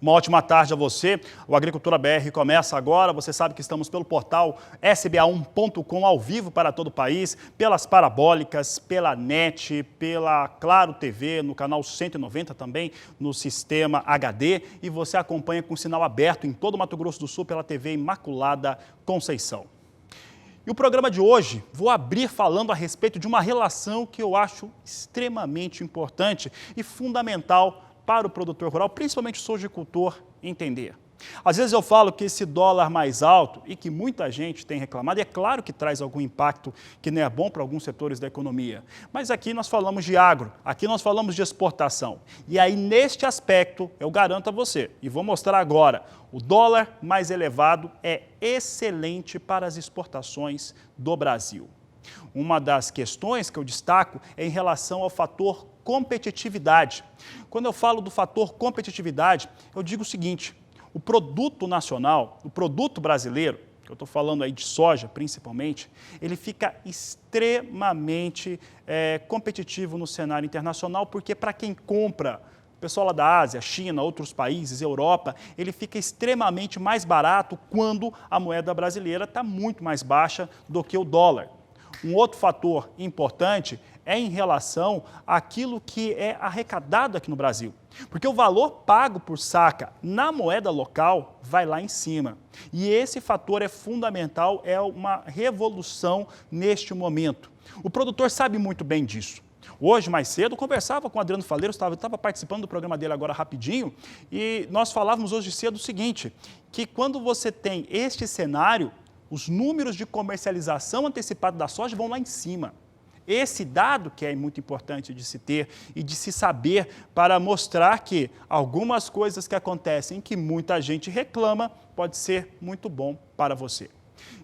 Uma ótima tarde a você. O Agricultura BR começa agora. Você sabe que estamos pelo portal sba1.com ao vivo para todo o país, pelas parabólicas, pela NET, pela Claro TV, no canal 190 também, no sistema HD. E você acompanha com sinal aberto em todo o Mato Grosso do Sul pela TV Imaculada Conceição. E o programa de hoje, vou abrir falando a respeito de uma relação que eu acho extremamente importante e fundamental para o produtor rural, principalmente o sojicultor, entender. Às vezes eu falo que esse dólar mais alto e que muita gente tem reclamado, e é claro que traz algum impacto que não é bom para alguns setores da economia, mas aqui nós falamos de agro, aqui nós falamos de exportação. E aí, neste aspecto, eu garanto a você, e vou mostrar agora, o dólar mais elevado é excelente para as exportações do Brasil. Uma das questões que eu destaco é em relação ao fator competitividade. Quando eu falo do fator competitividade, eu digo o seguinte: o produto nacional, o produto brasileiro, que eu estou falando aí de soja principalmente, ele fica extremamente competitivo no cenário internacional, porque para quem compra, o pessoal lá da Ásia, China, outros países, Europa, ele fica extremamente mais barato quando a moeda brasileira está muito mais baixa do que o dólar. Um outro fator importante é em relação àquilo que é arrecadado aqui no Brasil. Porque o valor pago por saca na moeda local vai lá em cima. E esse fator é fundamental, é uma revolução neste momento. O produtor sabe muito bem disso. Hoje, mais cedo, eu conversava com o Adriano Faleiro, estava participando do programa dele agora rapidinho, e nós falávamos hoje cedo o seguinte, que quando você tem este cenário, os números de comercialização antecipada da soja vão lá em cima. Esse dado que é muito importante de se ter e de se saber para mostrar que algumas coisas que acontecem que muita gente reclama pode ser muito bom para você.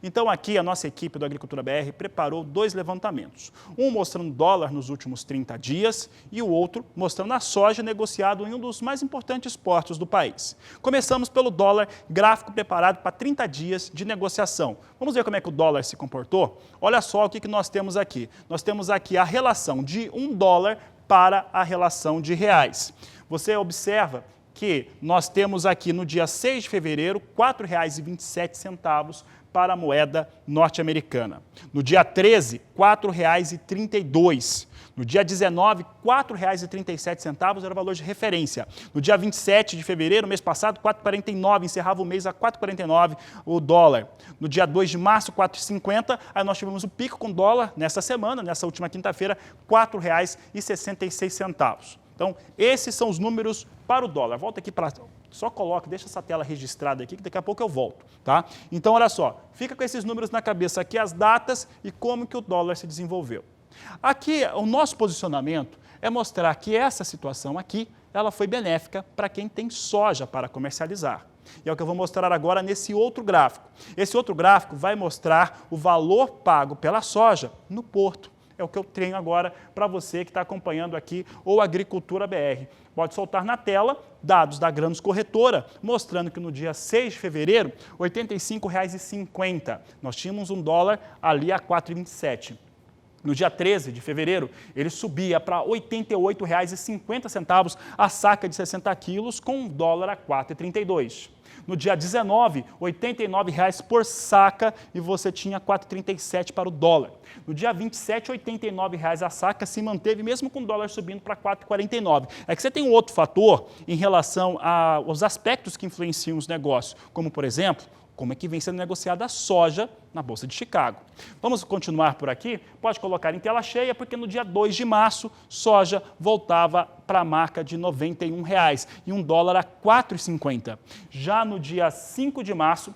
Então aqui a nossa equipe do Agricultura BR preparou dois levantamentos. Um mostrando o dólar nos últimos 30 dias e o outro mostrando a soja negociada em um dos mais importantes portos do país. Começamos pelo dólar, gráfico preparado para 30 dias de negociação. Vamos ver como é que o dólar se comportou? Olha só o que nós temos aqui. Nós temos aqui a relação de $1 para a relação de reais. Você observa que nós temos aqui no dia 6 de fevereiro, R$ 4,27 para a moeda norte-americana. No dia 13, R$ 4,32. No dia 19, R$ 4,37 era o valor de referência. No dia 27 de fevereiro, mês passado, R$ 4,49, encerrava o mês a R$ 4,49 o dólar. No dia 2 de março, R$ 4,50, aí nós tivemos o pico com dólar nessa semana, nessa última quinta-feira, R$ 4,66. Então, esses são os números para o dólar. Volta aqui para... Só coloque, deixa essa tela registrada aqui, que daqui a pouco eu volto, tá? Então, olha só, fica com esses números na cabeça aqui, as datas e como que o dólar se desenvolveu. Aqui, o nosso posicionamento é mostrar que essa situação aqui, ela foi benéfica para quem tem soja para comercializar. E é o que eu vou mostrar agora nesse outro gráfico. Esse outro gráfico vai mostrar o valor pago pela soja no porto. É o que eu tenho agora para você que está acompanhando aqui o Agricultura BR. Pode soltar na tela dados da Grãos Corretora, mostrando que no dia 6 de fevereiro, R$ 85,50. Nós tínhamos um dólar ali a R$ 4,27. No dia 13 de fevereiro, ele subia para R$ 88,50 a saca de 60 quilos, com um dólar a R$ 4,32. No dia 19, R$ 89,00 por saca e você tinha R$ 4,37 para o dólar. No dia 27, R$ 89,00 a saca se manteve mesmo com o dólar subindo para R$ 4,49. É que você tem um outro fator em relação aos aspectos que influenciam os negócios, como, por exemplo, como é que vem sendo negociada a soja na Bolsa de Chicago. Vamos continuar por aqui? Pode colocar em tela cheia, porque no dia 2 de março, soja voltava para a marca de R$ 91,00 e um dólar a R$ 4,50. Já no dia 5 de março,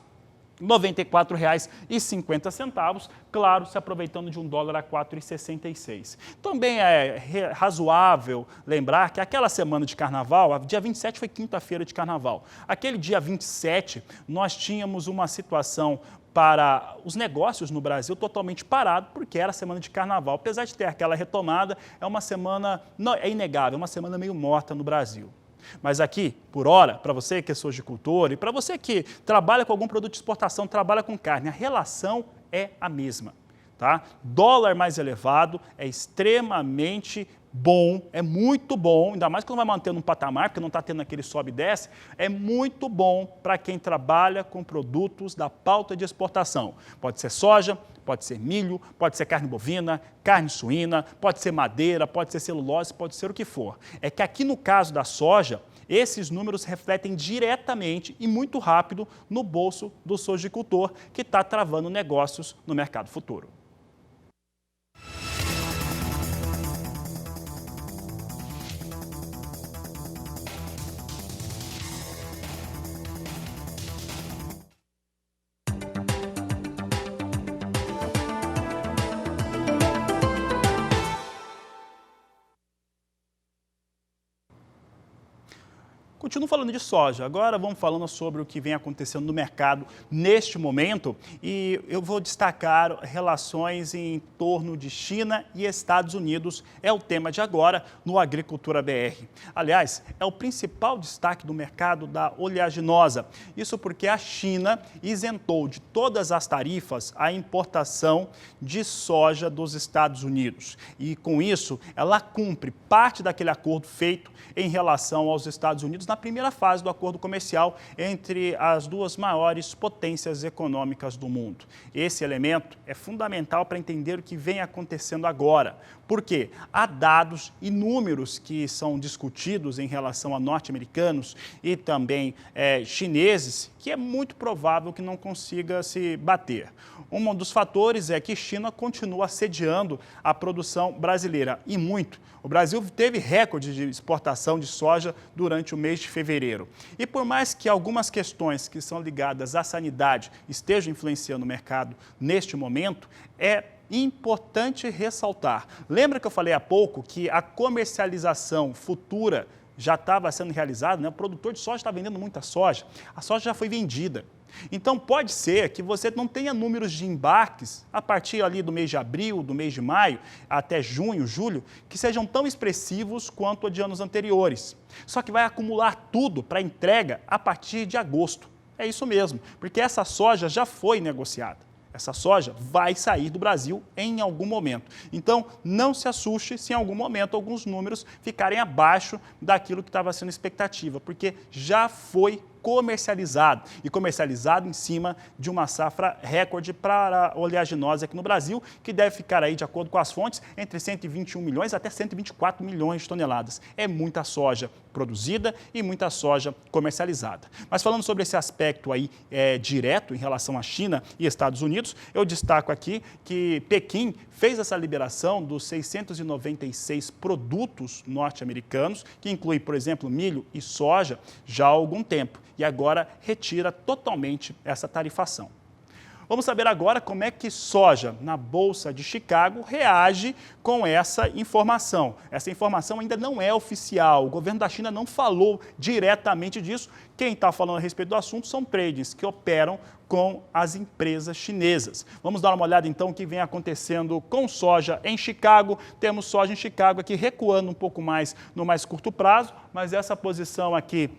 R$ 94,50, claro, se aproveitando de um dólar a R$ 4,66. Também é razoável lembrar que aquela semana de carnaval, dia 27 foi quinta-feira de carnaval. Aquele dia 27, nós tínhamos uma situação para os negócios no Brasil totalmente parado, porque era semana de carnaval. Apesar de ter aquela retomada, é uma semana, não, é inegável, uma semana meio morta no Brasil. Mas aqui, por hora, para você que é sojicultor e para você que trabalha com algum produto de exportação, trabalha com carne, a relação é a mesma. Tá? Dólar mais elevado é extremamente bom, é muito bom, ainda mais quando vai mantendo um patamar, porque não está tendo aquele sobe e desce, é muito bom para quem trabalha com produtos da pauta de exportação. Pode ser soja, pode ser milho, pode ser carne bovina, carne suína, pode ser madeira, pode ser celulose, pode ser o que for. É que aqui no caso da soja, esses números refletem diretamente e muito rápido no bolso do sojicultor que está travando negócios no mercado futuro. Continuo falando de soja, agora vamos falando sobre o que vem acontecendo no mercado neste momento e eu vou destacar relações em torno de China e Estados Unidos, é o tema de agora no Agricultura BR. Aliás, é o principal destaque do mercado da oleaginosa, isso porque a China isentou de todas as tarifas a importação de soja dos Estados Unidos e com isso ela cumpre parte daquele acordo feito em relação aos Estados Unidos na primeira fase do acordo comercial entre as duas maiores potências econômicas do mundo. Esse elemento é fundamental para entender o que vem acontecendo agora, porque há dados e números que são discutidos em relação a norte-americanos e também chineses, que é muito provável que não consiga se bater. Um dos fatores é que China continua assediando a produção brasileira, e muito. O Brasil teve recorde de exportação de soja durante o mês de fevereiro. E por mais que algumas questões que são ligadas à sanidade estejam influenciando o mercado neste momento, é importante ressaltar. Lembra que eu falei há pouco que a comercialização futura já estava sendo realizada, né? O produtor de soja está vendendo muita soja, a soja já foi vendida. Então pode ser que você não tenha números de embarques a partir ali do mês de abril, do mês de maio, até junho, julho, que sejam tão expressivos quanto a de anos anteriores. Só que vai acumular tudo para entrega a partir de agosto. É isso mesmo, porque essa soja já foi negociada. Essa soja vai sair do Brasil em algum momento. Então, não se assuste se em algum momento alguns números ficarem abaixo daquilo que estava sendo expectativa, porque já foi comercializado e comercializado em cima de uma safra recorde para a oleaginosa aqui no Brasil, que deve ficar aí, de acordo com as fontes, entre 121 milhões até 124 milhões de toneladas. É muita soja produzida e muita soja comercializada. Mas falando sobre esse aspecto aí direto em relação à China e Estados Unidos, eu destaco aqui que Pequim fez essa liberação dos 696 produtos norte-americanos, que inclui, por exemplo, milho e soja, já há algum tempo, e agora retira totalmente essa tarifação. Vamos saber agora como é que soja na Bolsa de Chicago reage com essa informação. Essa informação ainda não é oficial, o governo da China não falou diretamente disso. Quem está falando a respeito do assunto são traders que operam com as empresas chinesas. Vamos dar uma olhada então o que vem acontecendo com soja em Chicago. Temos soja em Chicago aqui recuando um pouco mais no mais curto prazo, mas essa posição aqui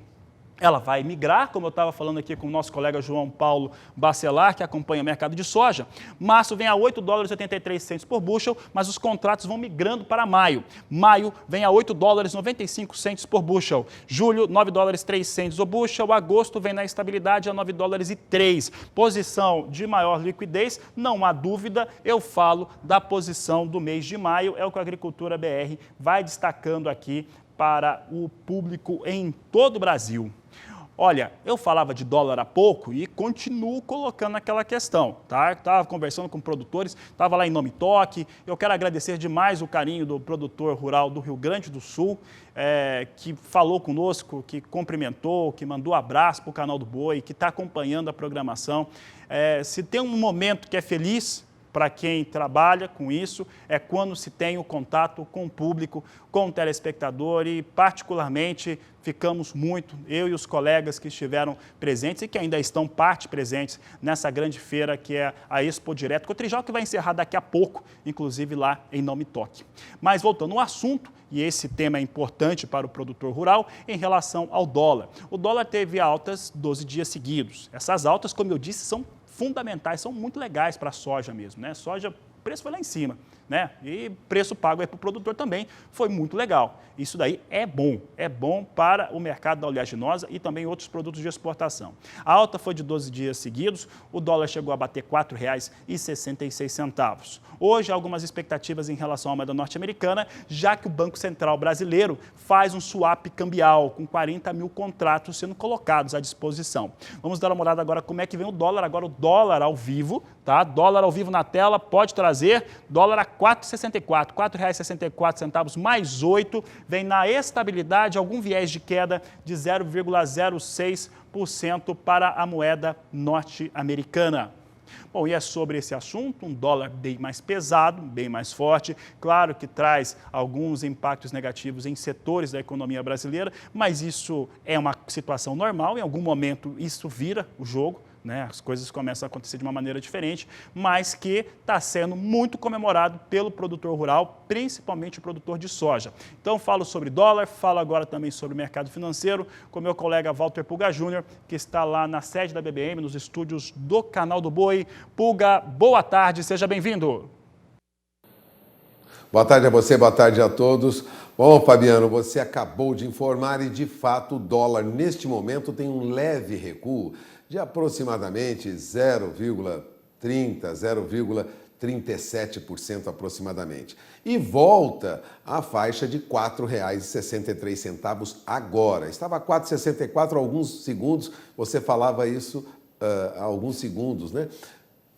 ela vai migrar, como eu estava falando aqui com o nosso colega João Paulo Bacelar, que acompanha o mercado de soja. Março vem a 8 dólares e 83 centos por bushel, mas os contratos vão migrando para maio. Maio vem a 8 dólares e 95 centos por bushel. Julho, 9 dólares e 3 centos o bushel. Agosto vem na estabilidade a 9 dólares e 3. Posição de maior liquidez, não há dúvida, eu falo da posição do mês de maio, é o que a Agricultura BR vai destacando aqui para o público em todo o Brasil. Olha, eu falava de dólar há pouco e continuo colocando aquela questão, tá? Estava conversando com produtores, estava lá em Nome Toque. Eu quero agradecer demais o carinho do produtor rural do Rio Grande do Sul, que falou conosco, que cumprimentou, que mandou abraço para o canal do Boi, que está acompanhando a programação. Se tem um momento que é feliz para quem trabalha com isso, é quando se tem o contato com o público, com o telespectador e, particularmente, ficamos muito, eu e os colegas que estiveram presentes e que ainda estão presentes nessa grande feira que é a Expo Direto Cotrijal, que vai encerrar daqui a pouco, inclusive lá em Nome Toque. Mas voltando ao assunto, e esse tema é importante para o produtor rural, em relação ao dólar. O dólar teve altas 12 dias seguidos. Essas altas, como eu disse, são fundamentais, são muito legais para a soja mesmo, né? Soja, o preço foi lá em cima. né? E preço pago para o produtor também foi muito legal. Isso daí é bom para o mercado da oleaginosa e também outros produtos de exportação. A alta foi de 12 dias seguidos, o dólar chegou a bater R$ 4,66. Hoje, há algumas expectativas em relação à moeda norte-americana, já que o Banco Central brasileiro faz um swap cambial com 40 mil contratos sendo colocados à disposição. Vamos dar uma olhada agora como é que vem o dólar. Agora o dólar ao vivo, tá? Dólar ao vivo na tela, pode trazer. Dólar a R$ 4,64, R$ 4,64 mais 8, vem na estabilidade, algum viés de queda de 0,06% para a moeda norte-americana. Bom, e é sobre esse assunto, um dólar bem mais pesado, bem mais forte, claro que traz alguns impactos negativos em setores da economia brasileira, mas isso é uma situação normal, em algum momento isso vira o jogo, né? As coisas começam a acontecer de uma maneira diferente, mas que está sendo muito comemorado pelo produtor rural, principalmente o produtor de soja. Então, falo sobre dólar, falo agora também sobre o mercado financeiro, com meu colega Walter Pulga Júnior, que está lá na sede da BBM, nos estúdios do Canal do Boi. Pulga, boa tarde, seja bem-vindo. Boa tarde a você, boa tarde a todos. Bom, Fabiano, você acabou de informar e, de fato, o dólar, neste momento, tem um leve recuo de aproximadamente 0,37% aproximadamente. E volta à faixa de R$ 4,63 agora. Estava a 4,64 há alguns segundos, você falava isso há alguns segundos, né?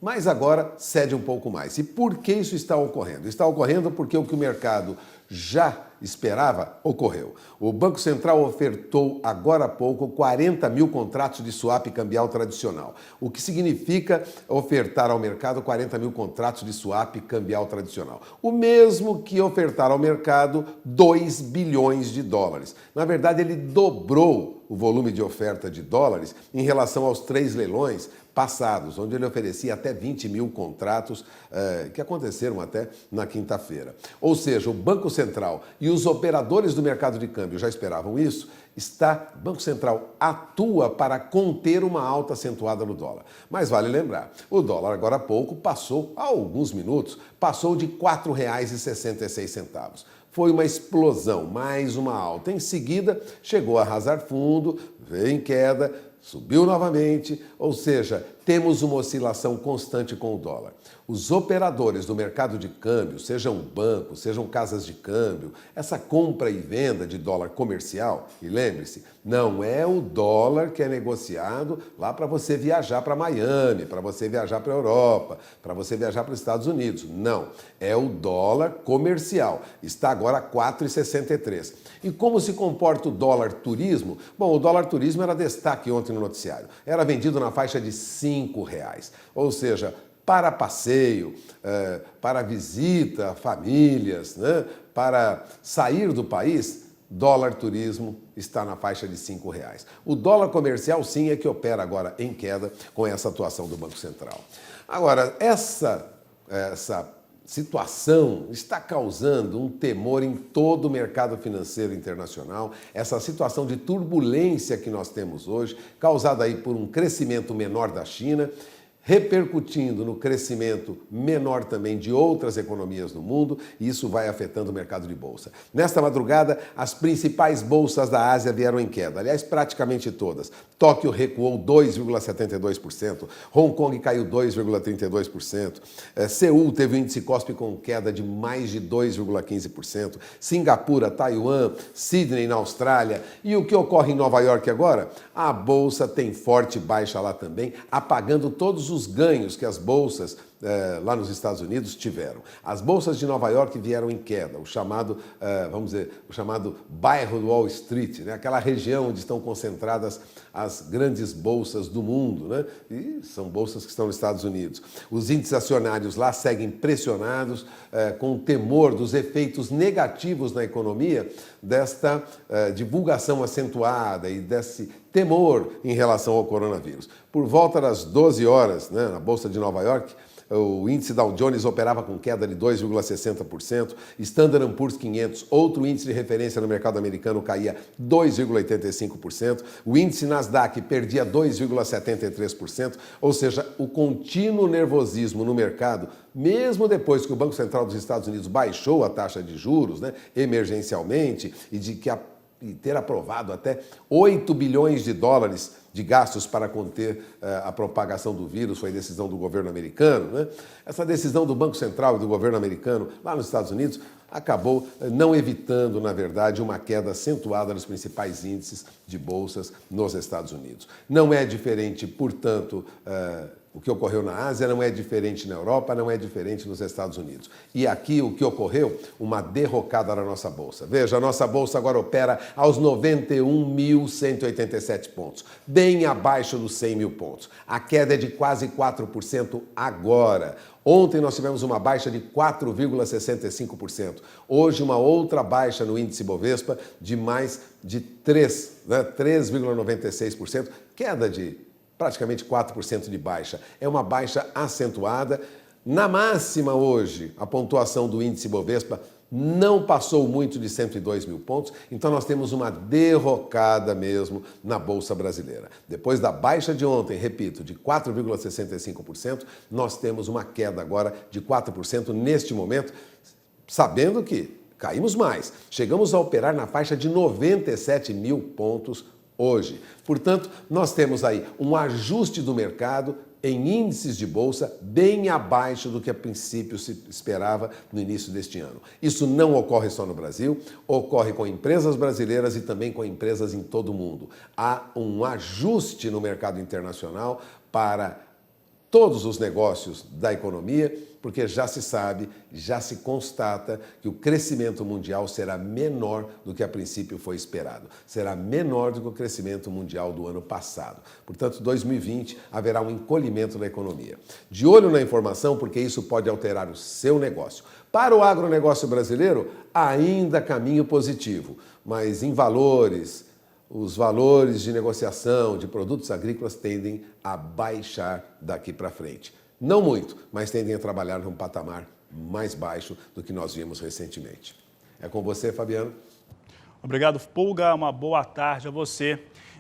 Mas agora cede um pouco mais. E por que isso está ocorrendo? Está ocorrendo porque o que o mercado já esperava ocorreu. O Banco Central ofertou agora há pouco 40 mil contratos de swap cambial tradicional, o que significa ofertar ao mercado 40 mil contratos de swap cambial tradicional. O mesmo que ofertar ao mercado 2 bilhões de dólares. Na verdade, ele dobrou o volume de oferta de dólares em relação aos 3 leilões passados, onde ele oferecia até 20 mil contratos, que aconteceram até na quinta-feira. Ou seja, o Banco Central e os operadores do mercado de câmbio já esperavam isso. O Banco Central atua para conter uma alta acentuada no dólar. Mas vale lembrar, o dólar agora há pouco passou, há alguns minutos, passou de R$ 4,66. Foi uma explosão, mais uma alta. Em seguida, chegou a arrasar fundo, veio em queda, subiu novamente, ou seja, temos uma oscilação constante com o dólar. Os operadores do mercado de câmbio, sejam bancos, sejam casas de câmbio, essa compra e venda de dólar comercial, e lembre-se, não é o dólar que é negociado lá para você viajar para Miami, para você viajar para a Europa, para você viajar para os Estados Unidos. Não, é o dólar comercial. Está agora a 4,63. E como se comporta o dólar turismo? Bom, o dólar turismo era destaque ontem no noticiário. Era vendido na faixa de R$ 5,00. Ou seja, para passeio, para visita a famílias, né? Para sair do país, dólar turismo está na faixa de R$ 5,00. O dólar comercial, sim, é que opera agora em queda com essa atuação do Banco Central. Agora, essa situação está causando um temor em todo o mercado financeiro internacional, essa situação de turbulência que nós temos hoje, causada aí por um crescimento menor da China, repercutindo no crescimento menor também de outras economias no mundo, e isso vai afetando o mercado de bolsa. Nesta madrugada, as principais bolsas da Ásia vieram em queda, aliás, praticamente todas. Tóquio recuou 2,72%, Hong Kong caiu 2,32%, Seul teve um índice Kospi com queda de mais de 2,15%, Singapura, Taiwan, Sydney na Austrália. E o que ocorre em Nova York agora? A bolsa tem forte baixa lá também, apagando todos os ganhos que as bolsas lá nos Estados Unidos tiveram. As bolsas de Nova York vieram em queda, o chamado, o chamado bairro do Wall Street, né? Aquela região onde estão concentradas as grandes bolsas do mundo, né? E são bolsas que estão nos Estados Unidos. Os índices acionários lá seguem pressionados com o temor dos efeitos negativos na economia desta divulgação acentuada e desse temor em relação ao coronavírus. Por volta das 12 horas, né, na Bolsa de Nova York, o índice Dow Jones operava com queda de 2,60%, Standard & Poor's 500, outro índice de referência no mercado americano, caía 2,85%, o índice Nasdaq perdia 2,73%, ou seja, o contínuo nervosismo no mercado, mesmo depois que o Banco Central dos Estados Unidos baixou a taxa de juros, né, emergencialmente, e ter aprovado até 8 bilhões de dólares de gastos para conter a propagação do vírus, foi decisão do governo americano, né? Essa decisão do Banco Central e do governo americano lá nos Estados Unidos acabou não evitando, na verdade, uma queda acentuada nos principais índices de bolsas nos Estados Unidos. Não é diferente, portanto, o que ocorreu na Ásia, não é diferente na Europa, não é diferente nos Estados Unidos. E aqui o que ocorreu? Uma derrocada na nossa Bolsa. Veja, a nossa Bolsa agora opera aos 91.187 pontos, bem abaixo dos 100 mil pontos. A queda é de quase 4% agora. Ontem nós tivemos uma baixa de 4,65%. Hoje uma outra baixa no índice Bovespa de mais de 3,96%, queda de praticamente 4% de baixa. É uma baixa acentuada. Na máxima hoje, a pontuação do índice Bovespa não passou muito de 102 mil pontos, então nós temos uma derrocada mesmo na Bolsa Brasileira. Depois da baixa de ontem, repito, de 4,65%, nós temos uma queda agora de 4% neste momento, sabendo que caímos mais. Chegamos a operar na faixa de 97 mil pontos hoje. Portanto, nós temos aí um ajuste do mercado em índices de bolsa bem abaixo do que a princípio se esperava no início deste ano. Isso não ocorre só no Brasil, ocorre com empresas brasileiras e também com empresas em todo o mundo. Há um ajuste no mercado internacional para todos os negócios da economia, porque já se sabe, já se constata que o crescimento mundial será menor do que a princípio foi esperado. Será menor do que o crescimento mundial do ano passado. Portanto, 2020 haverá um encolhimento na economia. De olho na informação, porque isso pode alterar o seu negócio. Para o agronegócio brasileiro, ainda caminho positivo, mas em valores, os valores de negociação de produtos agrícolas tendem a baixar daqui para frente. Não muito, mas tendem a trabalhar num patamar mais baixo do que nós vimos recentemente. É com você, Fabiano. Obrigado, Pulga. Uma boa tarde a você.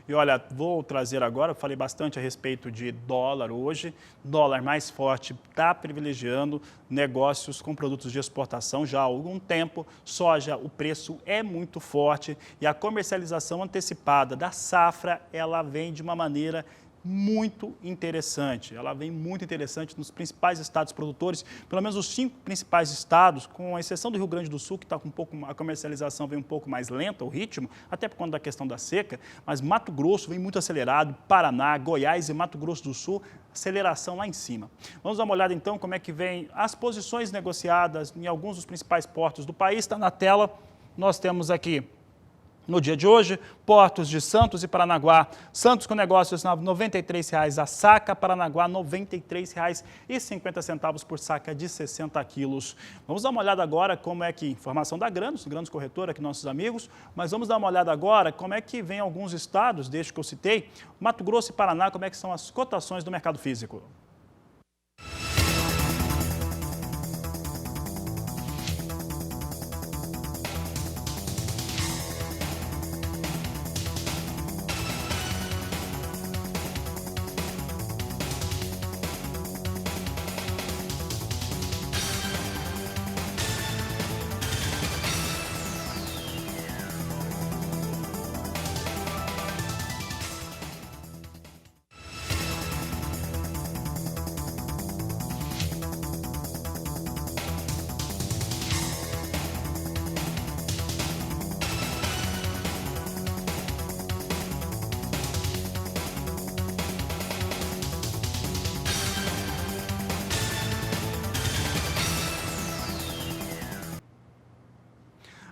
E olha, vou trazer agora, falei bastante a respeito de dólar hoje. Dólar mais forte está privilegiando negócios com produtos de exportação já há algum tempo. Soja, o preço é muito forte e a comercialização antecipada da safra, ela vem de uma maneira muito interessante. Ela vem muito interessante nos principais estados produtores, pelo menos os 5 principais estados, com exceção do Rio Grande do Sul, que está com a comercialização vem um pouco mais lenta, o ritmo, até por conta da questão da seca, mas Mato Grosso vem muito acelerado, Paraná, Goiás e Mato Grosso do Sul, aceleração lá em cima. Vamos dar uma olhada então como é que vem as posições negociadas em alguns dos principais portos do país. Está na tela, nós temos aqui no dia de hoje, portos de Santos e Paranaguá. Santos com negócios R$ 93,00 a saca, Paranaguá R$ 93,50 por saca de 60 quilos. Vamos dar uma olhada agora como é que, informação da Granos Corretora, aqui nossos amigos, mas vamos dar uma olhada agora como é que vem alguns estados, desde que eu citei, Mato Grosso e Paraná, como é que são as cotações do mercado físico.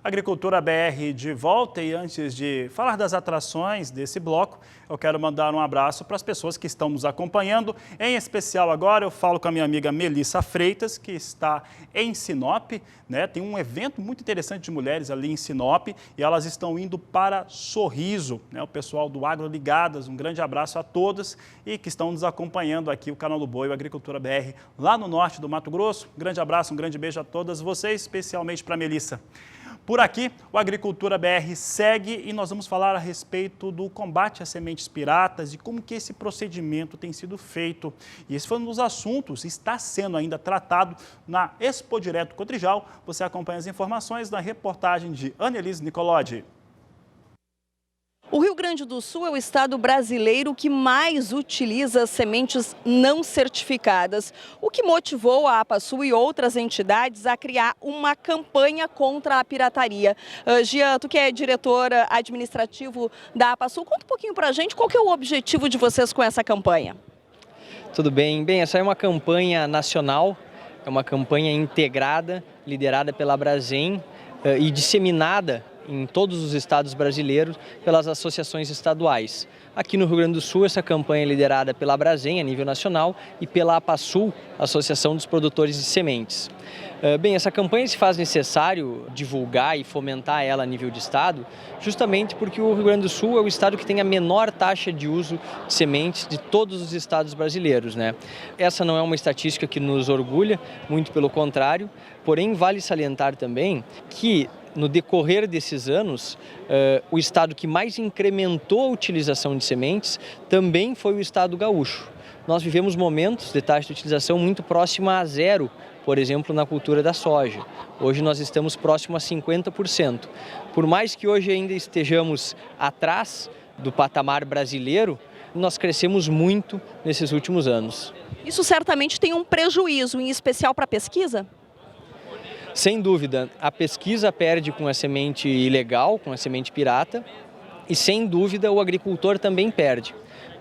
Agricultura BR de volta, e antes de falar das atrações desse bloco, eu quero mandar um abraço para as pessoas que estão nos acompanhando. Em especial agora eu falo com a minha amiga Melissa Freitas, que está em Sinop, né? Tem um evento muito interessante de mulheres ali em Sinop e elas estão indo para Sorriso, né? O pessoal do Agro Ligadas, um grande abraço a todas e que estão nos acompanhando aqui, o Canal do Boi, o Agricultura BR, lá no norte do Mato Grosso. Um grande abraço, um grande beijo a todas vocês, especialmente para a Melissa. Por aqui, o Agricultura BR segue e nós vamos falar a respeito do combate às sementes piratas e como que esse procedimento tem sido feito. E esse foi um dos assuntos, está sendo ainda tratado na Expo Direto Cotrijal. Você acompanha as informações na reportagem de Annelise Nicolodi. O Rio Grande do Sul é o estado brasileiro que mais utiliza sementes não certificadas, o que motivou a APASul e outras entidades a criar uma campanha contra a pirataria. Gia, tu que é diretor administrativo da APASul, conta um pouquinho pra gente qual que é o objetivo de vocês com essa campanha. Tudo bem. Bem, essa é uma campanha nacional, é uma campanha integrada, liderada pela Abrasem e disseminada em todos os estados brasileiros pelas associações estaduais. Aqui no Rio Grande do Sul, essa campanha é liderada pela Abrasem, a nível nacional, e pela APASul, Associação dos Produtores de Sementes. Bem, essa campanha se faz necessário divulgar e fomentar ela a nível de estado, justamente porque o Rio Grande do Sul é o estado que tem a menor taxa de uso de sementes de todos os estados brasileiros, né? Essa não é uma estatística que nos orgulha, muito pelo contrário, porém vale salientar também que no decorrer desses anos, o estado que mais incrementou a utilização de sementes também foi o estado gaúcho. Nós vivemos momentos de taxa de utilização muito próxima a zero, por exemplo, na cultura da soja. Hoje nós estamos próximo a 50%. Por mais que hoje ainda estejamos atrás do patamar brasileiro, nós crescemos muito nesses últimos anos. Isso certamente tem um prejuízo, em especial para a pesquisa? Sem dúvida, a pesquisa perde com a semente ilegal, com a semente pirata, e sem dúvida o agricultor também perde.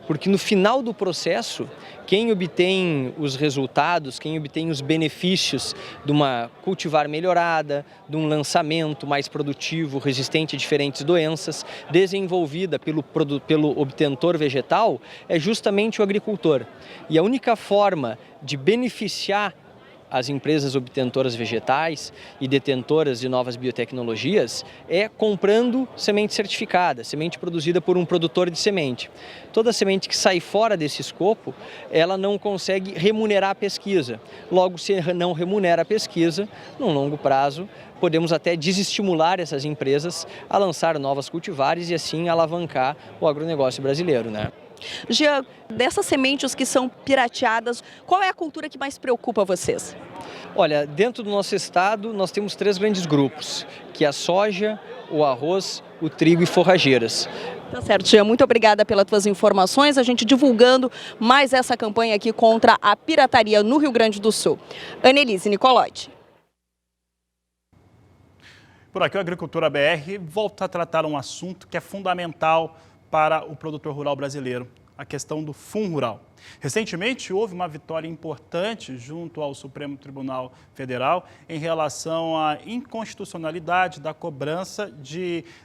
Porque no final do processo, quem obtém os resultados, quem obtém os benefícios de uma cultivar melhorada, de um lançamento mais produtivo, resistente a diferentes doenças, desenvolvida pelo obtentor vegetal, é justamente o agricultor. E a única forma de beneficiar as empresas obtentoras vegetais e detentoras de novas biotecnologias é comprando semente certificada, semente produzida por um produtor de semente. Toda semente que sai fora desse escopo, ela não consegue remunerar a pesquisa. Logo, se não remunera a pesquisa, num longo prazo, podemos até desestimular essas empresas a lançar novas cultivares e assim alavancar o agronegócio brasileiro, né? Gia, dessas sementes que são pirateadas, qual é a cultura que mais preocupa vocês? Olha, dentro do nosso estado nós temos 3 grandes grupos, que é a soja, o arroz, o trigo e forrageiras. Tá certo, Gia, muito obrigada pelas tuas informações, a gente divulgando mais essa campanha aqui contra a pirataria no Rio Grande do Sul. Annelise Nicolodi. Por aqui, o Agricultura BR volta a tratar um assunto que é fundamental para o produtor rural brasileiro, a questão do Fundo Rural. Recentemente, houve uma vitória importante junto ao Supremo Tribunal Federal em relação à inconstitucionalidade da cobrança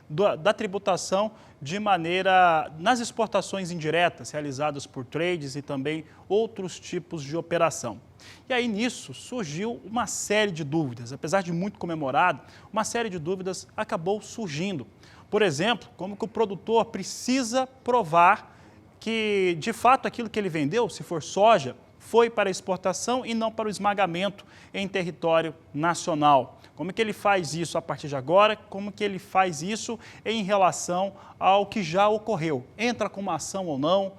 da tributação de maneira nas exportações indiretas realizadas por trades e também outros tipos de operação. E aí nisso surgiu uma série de dúvidas, apesar de muito comemorado, uma série de dúvidas acabou surgindo. Por exemplo, como que o produtor precisa provar que, de fato, aquilo que ele vendeu, se for soja, foi para exportação e não para o esmagamento em território nacional. Como que ele faz isso a partir de agora? Como que ele faz isso em relação ao que já ocorreu? Entra com uma ação ou não?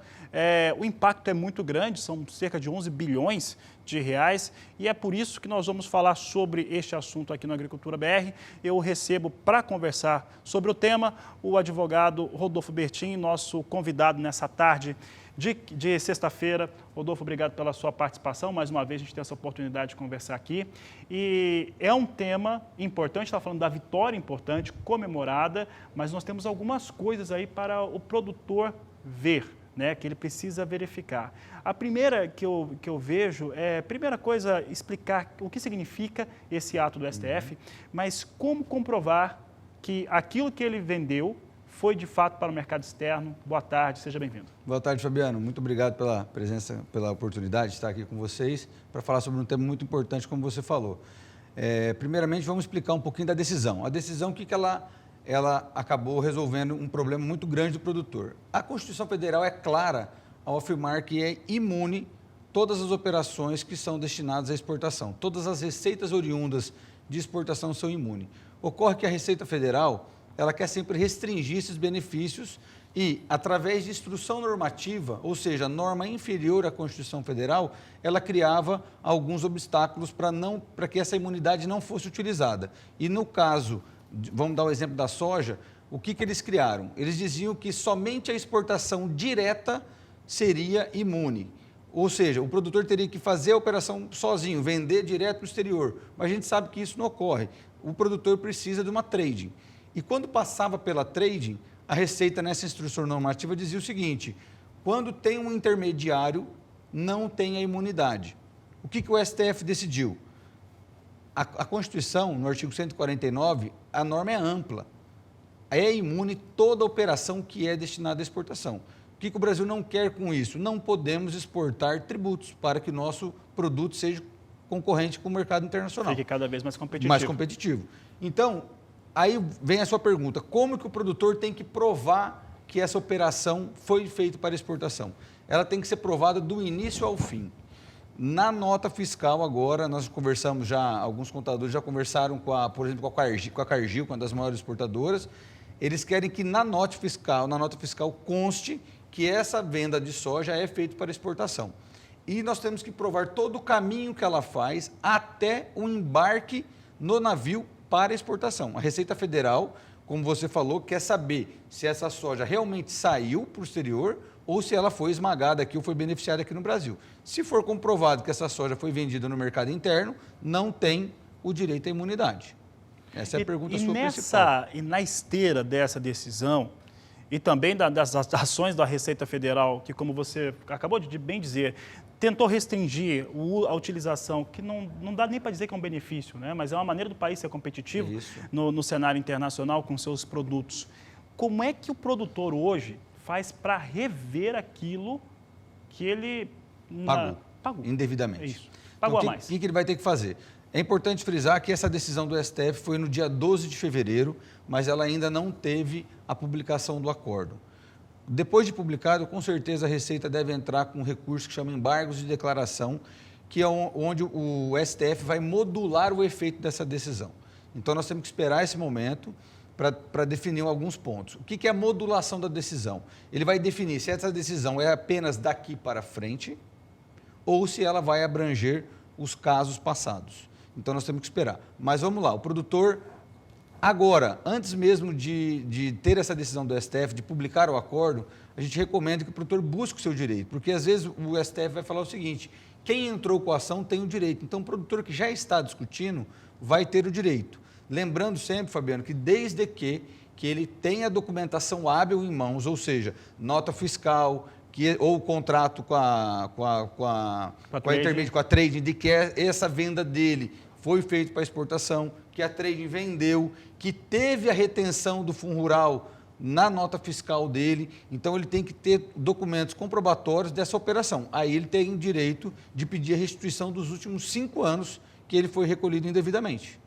O impacto é muito grande, são cerca de 11 bilhões de reais e é por isso que nós vamos falar sobre este assunto aqui no Agricultura BR. Eu recebo para conversar sobre o tema o advogado Rodolfo Bertin, nosso convidado nessa tarde de sexta-feira. Rodolfo, obrigado pela sua participação. Mais uma vez a gente tem essa oportunidade de conversar aqui. E é um tema importante, está falando da vitória importante, comemorada, mas nós temos algumas coisas aí para o produtor ver, né, que ele precisa verificar. A primeira que eu vejo primeira coisa, explicar o que significa esse ato do STF, mas como comprovar que aquilo que ele vendeu foi de fato para o mercado externo. Boa tarde, seja bem-vindo. Boa tarde, Fabiano. Muito obrigado pela presença, pela oportunidade de estar aqui com vocês para falar sobre um tema muito importante, como você falou. Primeiramente, vamos explicar um pouquinho da decisão. A decisão, o que ela acabou resolvendo um problema muito grande do produtor. A Constituição Federal é clara ao afirmar que é imune todas as operações que são destinadas à exportação. Todas as receitas oriundas de exportação são imunes. Ocorre que a Receita Federal, ela quer sempre restringir esses benefícios e, através de instrução normativa, ou seja, norma inferior à Constituição Federal, ela criava alguns obstáculos para que essa imunidade não fosse utilizada. E no caso, vamos dar o exemplo da soja, o que eles criaram? Eles diziam que somente a exportação direta seria imune. Ou seja, o produtor teria que fazer a operação sozinho, vender direto para o exterior. Mas a gente sabe que isso não ocorre. O produtor precisa de uma trading. E quando passava pela trading, a Receita, nessa instrução normativa, dizia o seguinte: quando tem um intermediário, não tem a imunidade. O que o STF decidiu? A Constituição, no artigo 149, a norma é ampla. É imune toda operação que é destinada à exportação. O que o Brasil não quer com isso? Não podemos exportar tributos para que nosso produto seja concorrente com o mercado internacional. Fique cada vez mais competitivo. Mais competitivo. Então, aí vem a sua pergunta: como que o produtor tem que provar que essa operação foi feita para exportação? Ela tem que ser provada do início ao fim. Na nota fiscal agora, nós conversamos já, alguns contadores já conversaram por exemplo, com a Cargill, uma das maiores exportadoras. Eles querem que na nota fiscal conste que essa venda de soja é feita para exportação. E nós temos que provar todo o caminho que ela faz até o embarque no navio para exportação. A Receita Federal, como você falou, quer saber se essa soja realmente saiu para o exterior ou se ela foi esmagada aqui ou foi beneficiada aqui no Brasil. Se for comprovado que essa soja foi vendida no mercado interno, não tem o direito à imunidade. Essa é a pergunta sua principal. E na esteira dessa decisão, e também das ações da Receita Federal, que, como você acabou de bem dizer, tentou restringir a utilização, que não dá nem para dizer que é um benefício, né? Mas é uma maneira do país ser competitivo no cenário internacional com seus produtos. Como é que o produtor hoje faz para rever aquilo que ele pagou indevidamente? É isso. Pagou então, a mais. O que ele vai ter que fazer? É importante frisar que essa decisão do STF foi no dia 12 de fevereiro, mas ela ainda não teve a publicação do acordo. Depois de publicado, com certeza a Receita deve entrar com um recurso que chama embargos de declaração, que é onde o STF vai modular o efeito dessa decisão. Então, nós temos que esperar esse momento para definir alguns pontos. O que é a modulação da decisão? Ele vai definir se essa decisão é apenas daqui para frente ou se ela vai abranger os casos passados. Então, nós temos que esperar. Mas vamos lá, o produtor, agora, antes mesmo de ter essa decisão do STF, de publicar o acordo, a gente recomenda que o produtor busque o seu direito, porque às vezes o STF vai falar o seguinte: quem entrou com a ação tem o direito. Então, o produtor que já está discutindo vai ter o direito. Lembrando sempre, Fabiano, que desde que ele tenha a documentação hábil em mãos, ou seja, nota fiscal, ou contrato com a trading, de que essa venda dele foi feita para exportação, que a trading vendeu, que teve a retenção do fundo rural na nota fiscal dele. Então, ele tem que ter documentos comprobatórios dessa operação. Aí ele tem o direito de pedir a restituição dos últimos 5 anos que ele foi recolhido indevidamente.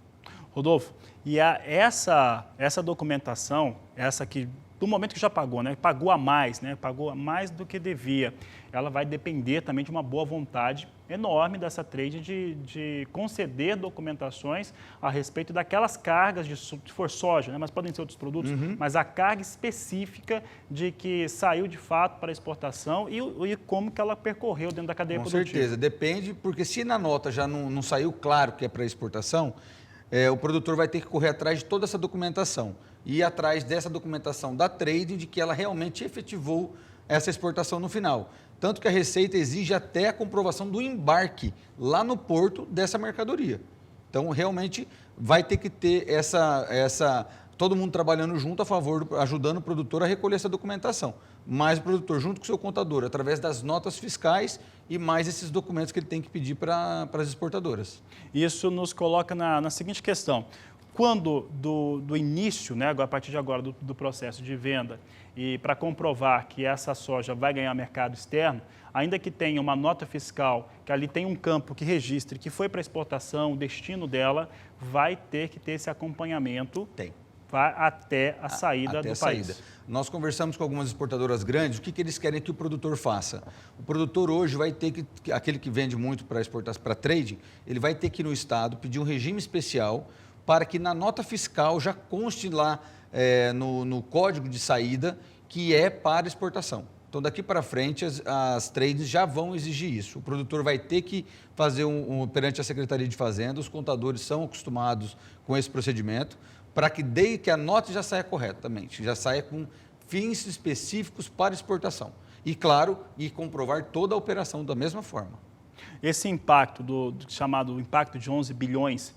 Rodolfo, e essa documentação, essa que do momento que já pagou, né? Pagou a mais, né? Pagou a mais do que devia. Ela vai depender também de uma boa vontade enorme dessa trade de conceder documentações a respeito daquelas cargas, se for soja, né? Mas podem ser outros produtos, mas a carga específica de que saiu de fato para exportação e como que ela percorreu dentro da cadeia produtiva. Com certeza, depende, porque se na nota já não saiu claro que é para exportação, o produtor vai ter que correr atrás de toda essa documentação e ir atrás dessa documentação da trading de que ela realmente efetivou essa exportação no final. Tanto que a Receita exige até a comprovação do embarque lá no porto dessa mercadoria. Então, realmente, vai ter que ter todo mundo trabalhando junto a favor, ajudando o produtor a recolher essa documentação. Mas o produtor, junto com o seu contador, através das notas fiscais e mais esses documentos que ele tem que pedir para as exportadoras. Isso nos coloca na seguinte questão. quando do início, né, a partir de agora, do processo de venda, e para comprovar que essa soja vai ganhar mercado externo, ainda que tenha uma nota fiscal, que ali tem um campo que registre que foi para exportação, o destino dela, vai ter que ter esse acompanhamento até a saída do país. Nós conversamos com algumas exportadoras grandes, o que eles querem que o produtor faça. O produtor hoje vai ter que, aquele que vende muito para exportação, para trading, ele vai ter que ir no Estado pedir um regime especial para que na nota fiscal já conste lá no código de saída que é para exportação. Então, daqui para frente, as trades já vão exigir isso. O produtor vai ter que fazer perante a Secretaria de Fazenda, os contadores são acostumados com esse procedimento, para que a nota já saia corretamente, já saia com fins específicos para exportação. E, claro, comprovar toda a operação da mesma forma. Esse impacto, chamado impacto de 11 bilhões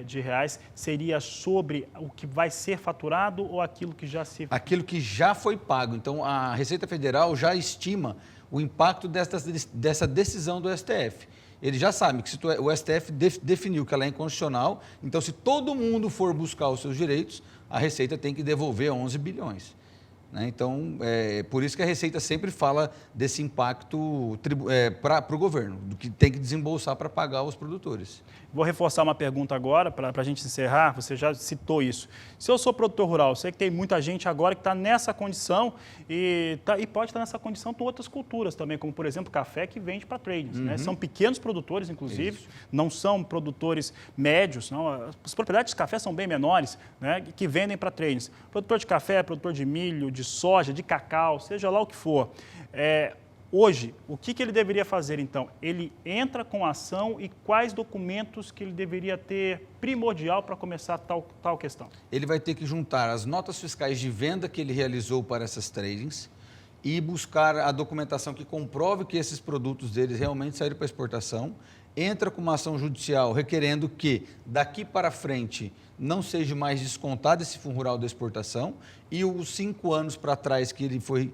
de reais, seria sobre o que vai ser faturado ou aquilo que já se... Aquilo que já foi pago. Então, a Receita Federal já estima o impacto dessa decisão do STF. Ele já sabe que o STF definiu que ela é inconstitucional, então se todo mundo for buscar os seus direitos, a Receita tem que devolver 11 bilhões. Né? Então, por isso que a Receita sempre fala desse impacto para o governo, do que tem que desembolsar para pagar os produtores. Vou reforçar uma pergunta agora, para a gente encerrar, você já citou isso. Se eu sou produtor rural, eu sei que tem muita gente agora que está nessa condição e pode estar nessa condição com outras culturas também, como, por exemplo, café que vende para tradings. Né? São pequenos produtores, inclusive, não são produtores médios, não. As propriedades de café são bem menores, né? Que vendem para tradings. Produtor de café, produtor de milho, de soja, de cacau, seja lá o que for. Hoje, o que ele deveria fazer, então? Ele entra com a ação e quais documentos que ele deveria ter primordial para começar tal questão? Ele vai ter que juntar as notas fiscais de venda que ele realizou para essas tradings e buscar a documentação que comprove que esses produtos deles realmente saíram para exportação, entra com uma ação judicial requerendo que daqui para frente não seja mais descontado esse fundo rural da exportação e os 5 anos para trás que ele foi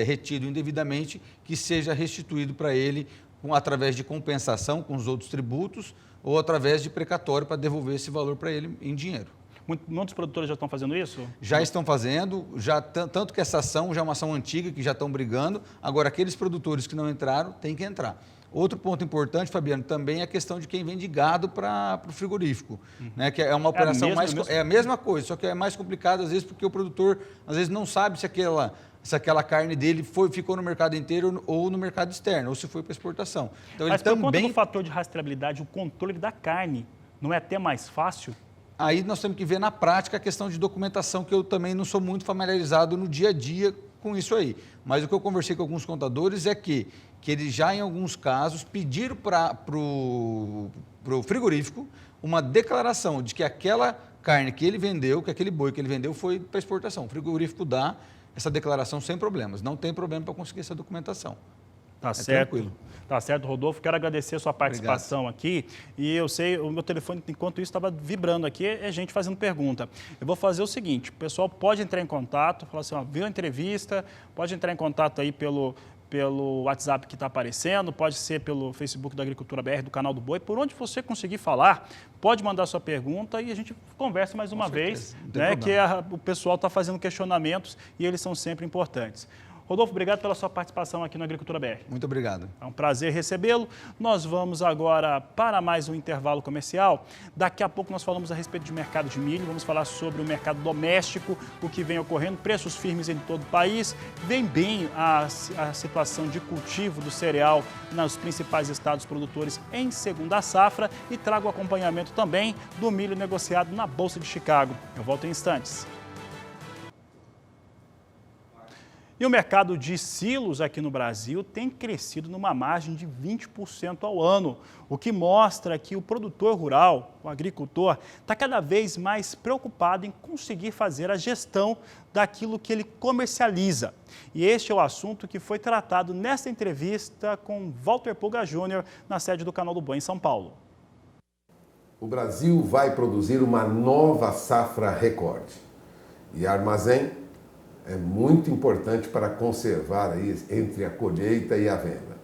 retido indevidamente, que seja restituído para ele através de compensação com os outros tributos ou através de precatório para devolver esse valor para ele em dinheiro. Muitos produtores já estão fazendo isso? Já estão fazendo, tanto que essa ação já é uma ação antiga, que já estão brigando. Agora, aqueles produtores que não entraram, têm que entrar. Outro ponto importante, Fabiano, também é a questão de quem vende gado para o frigorífico, né? Que é uma operação é a mesma coisa, só que é mais complicado às vezes porque o produtor às vezes não sabe se aquela carne dele ficou no mercado inteiro ou no mercado externo, ou se foi para exportação. Então, mas por conta do fator de rastreabilidade, o controle da carne não é até mais fácil? Aí nós temos que ver na prática a questão de documentação, que eu também não sou muito familiarizado no dia a dia com isso aí. Mas o que eu conversei com alguns contadores é que eles já, em alguns casos, pediram para o frigorífico uma declaração de que aquela carne que ele vendeu, que aquele boi que ele vendeu foi para exportação. O frigorífico dá essa declaração sem problemas, não tem problema para conseguir essa documentação. Tá certo. Tranquilo. Tá certo, Rodolfo. Quero agradecer a sua participação aqui. E eu sei, o meu telefone, enquanto isso, estava vibrando aqui, é gente fazendo pergunta. Eu vou fazer o seguinte, o pessoal pode entrar em contato, falar assim, ó, viu a entrevista, pode entrar em contato aí pelo WhatsApp que está aparecendo, pode ser pelo Facebook da Agricultura BR, do canal do Boi, por onde você conseguir falar, pode mandar sua pergunta e a gente conversa mais uma vez, né, que o pessoal está fazendo questionamentos e eles são sempre importantes. Rodolfo, obrigado pela sua participação aqui no Agricultura BR. Muito obrigado. É um prazer recebê-lo. Nós vamos agora para mais um intervalo comercial. Daqui a pouco nós falamos a respeito de mercado de milho, vamos falar sobre o mercado doméstico, o que vem ocorrendo, preços firmes em todo o país. Vem bem a situação de cultivo do cereal nos principais estados produtores em segunda safra e trago o acompanhamento também do milho negociado na Bolsa de Chicago. Eu volto em instantes. E o mercado de silos aqui no Brasil tem crescido numa margem de 20% ao ano, o que mostra que o produtor rural, o agricultor, está cada vez mais preocupado em conseguir fazer a gestão daquilo que ele comercializa. E este é o assunto que foi tratado nesta entrevista com Walter Pulga Júnior, na sede do Canal do Boi, em São Paulo. O Brasil vai produzir uma nova safra recorde. E armazém é muito importante para conservar aí entre a colheita e a venda.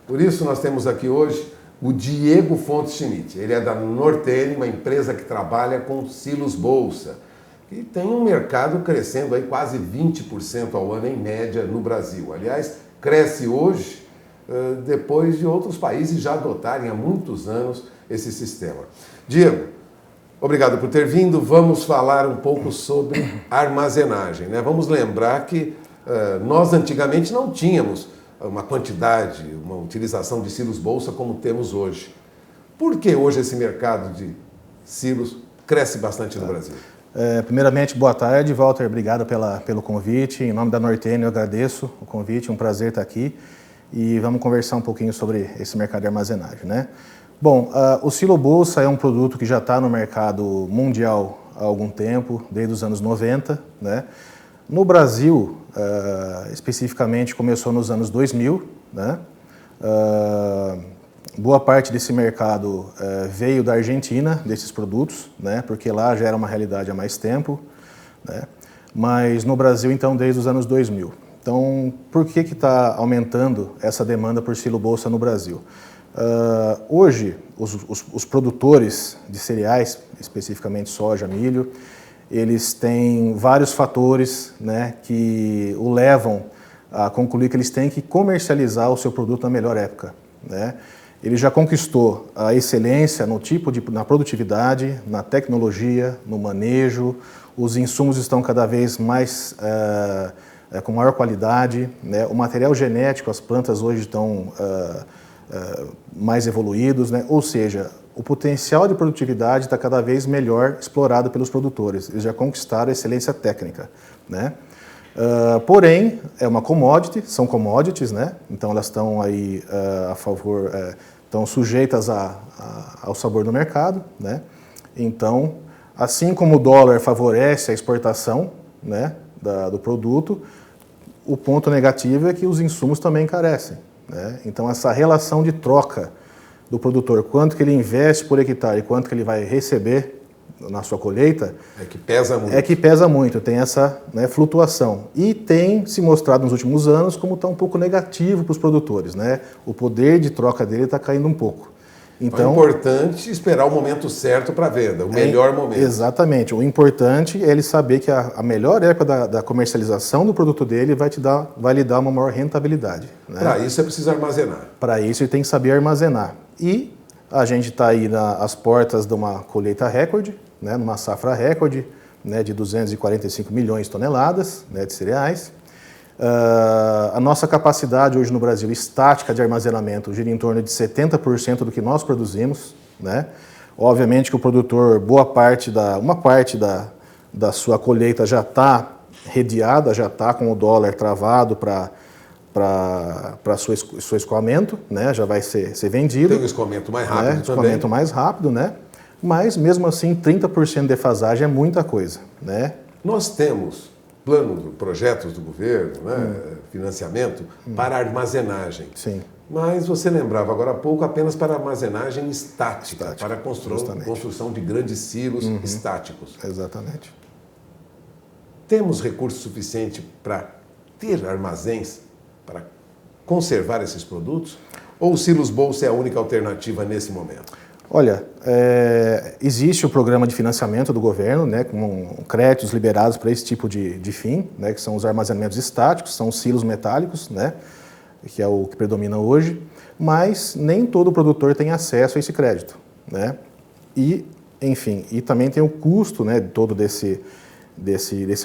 Por isso, nós temos aqui hoje o Diego Fontes Schmidt. Ele é da Nortene, uma empresa que trabalha com silos bolsa, que tem um mercado crescendo aí quase 20% ao ano em média no Brasil. Aliás, cresce hoje depois de outros países já adotarem há muitos anos esse sistema. Diego, obrigado por ter vindo. Vamos falar um pouco sobre armazenagem, né? Vamos lembrar que nós antigamente não tínhamos uma quantidade, uma utilização de silos bolsa como temos hoje. Por que hoje esse mercado de silos cresce bastante no Brasil? Primeiramente, boa tarde, Walter. Obrigado pelo convite. Em nome da Nortene, eu agradeço o convite. Um prazer estar aqui. E vamos conversar um pouquinho sobre esse mercado de armazenagem, né? Bom, o silo bolsa é um produto que já está no mercado mundial há algum tempo, desde os anos 90, né? No Brasil, especificamente, começou nos anos 2000, né? Boa parte desse mercado veio da Argentina, desses produtos, né? Porque lá já era uma realidade há mais tempo, né? Mas no Brasil, então, desde os anos 2000. Então, por que está aumentando essa demanda por silo bolsa no Brasil? Hoje, os produtores de cereais, especificamente soja, milho, eles têm vários fatores, né, que o levam a concluir que eles têm que comercializar o seu produto na melhor época, né? Ele já conquistou a excelência no na produtividade, na tecnologia, no manejo, os insumos estão cada vez mais com maior qualidade, né? O material genético, as plantas hoje estão mais evoluídos, né? Ou seja, o potencial de produtividade está cada vez melhor explorado pelos produtores. Eles já conquistaram a excelência técnica, né? Porém, é uma commodity, são commodities, né? Então elas estão aí a favor, estão sujeitas ao sabor do mercado, né? Então, assim como o dólar favorece a exportação, né, do produto, o ponto negativo é que os insumos também encarecem, né? Então essa relação de troca do produtor, quanto que ele investe por hectare e quanto que ele vai receber na sua colheita, é que pesa muito. É que pesa muito, tem essa, né, flutuação. E tem se mostrado nos últimos anos como está um pouco negativo para os produtores, né? O poder de troca dele está caindo um pouco. Então, é importante esperar o momento certo para a venda, o melhor momento. Exatamente. O importante é ele saber que a melhor época da comercialização do produto dele vai lhe dar uma maior rentabilidade, né? Para isso é preciso armazenar. Para isso ele tem que saber armazenar. E a gente está aí às portas de uma colheita recorde, né, numa safra recorde, né, de 245 milhões de toneladas, né, de cereais. A nossa capacidade hoje no Brasil estática de armazenamento gira em torno de 70% do que nós produzimos, né? Obviamente que o produtor, uma parte da sua colheita já está redeada, já está com o dólar travado para seu escoamento, né? Já vai ser vendido. Tem um escoamento mais rápido, né? Escoamento mais rápido, né? Mas mesmo assim 30% de defasagem é muita coisa, né? Nós temos planos, projetos do governo, né, financiamento para armazenagem. Sim. Mas você lembrava agora há pouco apenas para armazenagem estática. Para construção de grandes silos estáticos. Exatamente. Temos recurso suficiente para ter armazéns para conservar esses produtos? Ou os silos bolsa é a única alternativa nesse momento? Olha, existe o programa de financiamento do governo, né, com créditos liberados para esse tipo de fim, né, que são os armazenamentos estáticos, são os silos metálicos, né, que é o que predomina hoje, mas nem todo produtor tem acesso a esse crédito, né? E, enfim, e também tem o custo, né, todo desse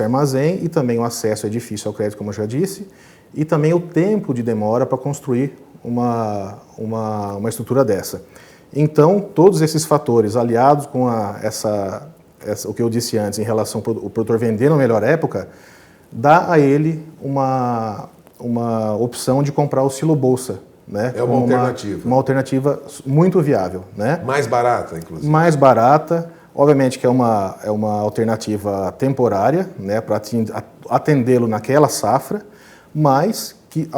armazém, e também o acesso é difícil ao crédito, como eu já disse, e também o tempo de demora para construir uma estrutura dessa. Então, todos esses fatores, aliados com o que eu disse antes, em relação ao produtor vender na melhor época, dá a ele uma opção de comprar o silo bolsa, né? É uma alternativa. Uma alternativa muito viável, né? Mais barata, inclusive. Mais barata, obviamente que é uma alternativa temporária, né, para atendê-lo naquela safra, mas que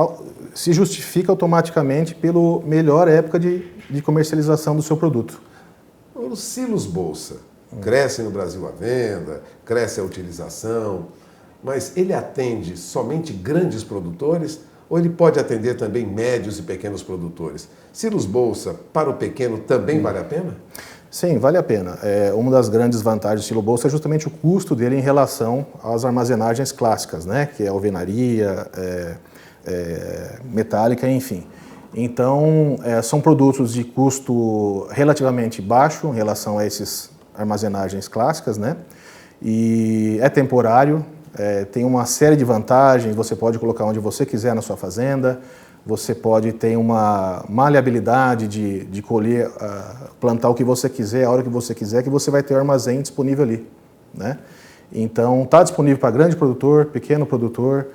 se justifica automaticamente pela melhor época de comercialização do seu produto. Os silos bolsa crescem no Brasil a venda, cresce a utilização, mas ele atende somente grandes produtores ou ele pode atender também médios e pequenos produtores? Silos Bolsa, para o pequeno, também vale a pena? Sim, vale a pena. Uma das grandes vantagens do silo bolsa é justamente o custo dele em relação às armazenagens clássicas, né? Que é alvenaria, metálica, enfim. Então, são produtos de custo relativamente baixo em relação a essas armazenagens clássicas, né? E é temporário, tem uma série de vantagens, você pode colocar onde você quiser na sua fazenda, você pode ter uma maleabilidade de colher, plantar o que você quiser, a hora que você quiser, que você vai ter o armazém disponível ali, né? Então, está disponível para grande produtor, pequeno produtor,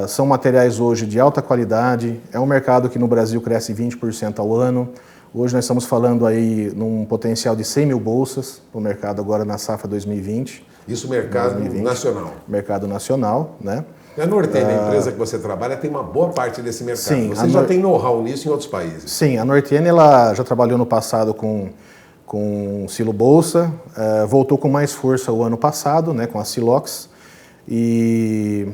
são materiais hoje de alta qualidade, é um mercado que no Brasil cresce 20% ao ano. Hoje nós estamos falando aí num potencial de 100 mil bolsas para o mercado agora na safra 2020. Isso mercado 2020, nacional. Mercado nacional, né? A Nortene, a empresa que você trabalha, tem uma boa parte desse mercado. Sim, você já tem know-how nisso em outros países. Sim, a Nortene ela já trabalhou no passado com silo bolsa, voltou com mais força o ano passado, né, com a Silox, e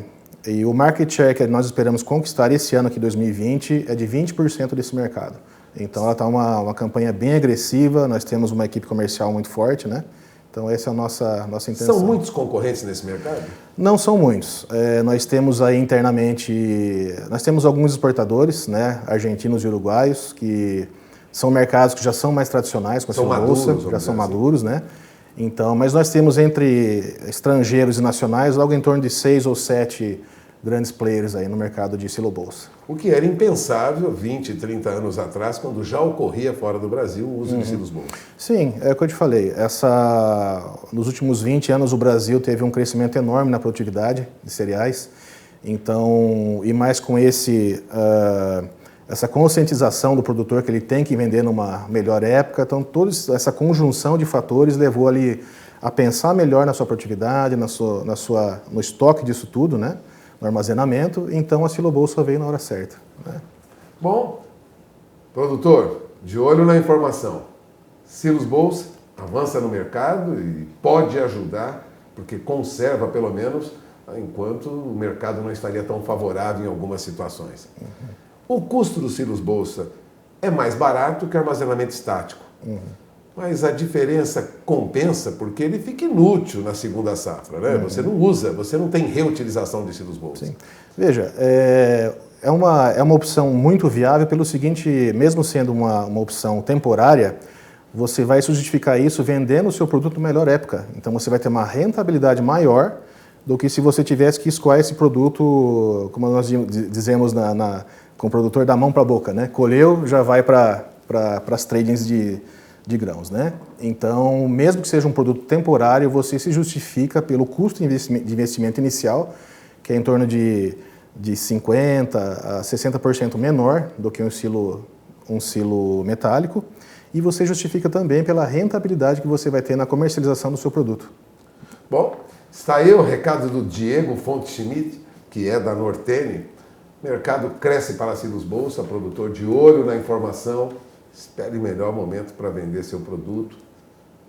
o market share que nós esperamos conquistar esse ano aqui, 2020, é de 20% desse mercado. Então ela está uma campanha bem agressiva, nós temos uma equipe comercial muito forte, né? Então essa é a nossa intenção. São muitos concorrentes nesse mercado? Não são muitos. Nós temos aí internamente, nós temos alguns exportadores, né, argentinos e uruguaios, que são mercados que já são mais tradicionais com a silo bolsa, já são maduros, né? Então, mas nós temos entre estrangeiros e nacionais algo em torno de 6 ou 7 grandes players aí no mercado de silo bolsa. O que era impensável 20, 30 anos atrás, quando já ocorria fora do Brasil o uso de silos bolsa. Sim, é o que eu te falei. Nos últimos 20 anos o Brasil teve um crescimento enorme na produtividade de cereais. Então, e mais com essa conscientização do produtor que ele tem que vender numa melhor época. Então, toda essa conjunção de fatores levou ali a pensar melhor na sua produtividade, no estoque disso tudo, né? No armazenamento. Então, a silo bolsa veio na hora certa, né? Bom, produtor, de olho na informação. Silos bolsa avança no mercado e pode ajudar, porque conserva pelo menos, enquanto o mercado não estaria tão favorável em algumas situações. O custo dos silos bolsa é mais barato que o armazenamento estático. Mas a diferença compensa porque ele fica inútil na segunda safra, né? Você não usa, você não tem reutilização de silos bolsa. Sim. Veja, é uma opção muito viável pelo seguinte, mesmo sendo uma opção temporária, você vai justificar isso vendendo o seu produto na melhor época. Então você vai ter uma rentabilidade maior do que se você tivesse que escoar esse produto, como nós dizemos com o produtor, da mão para a boca, né? Colheu, já vai para as tradings de grãos, né? Então, mesmo que seja um produto temporário, você se justifica pelo custo de investimento inicial, que é em torno de 50% a 60% menor do que um silo metálico, e você justifica também pela rentabilidade que você vai ter na comercialização do seu produto. Bom, está aí o recado do Diego Fonte Schmidt, que é da Nortene. O mercado cresce para silos bolsa, produtor de olho na informação. Espere o melhor momento para vender seu produto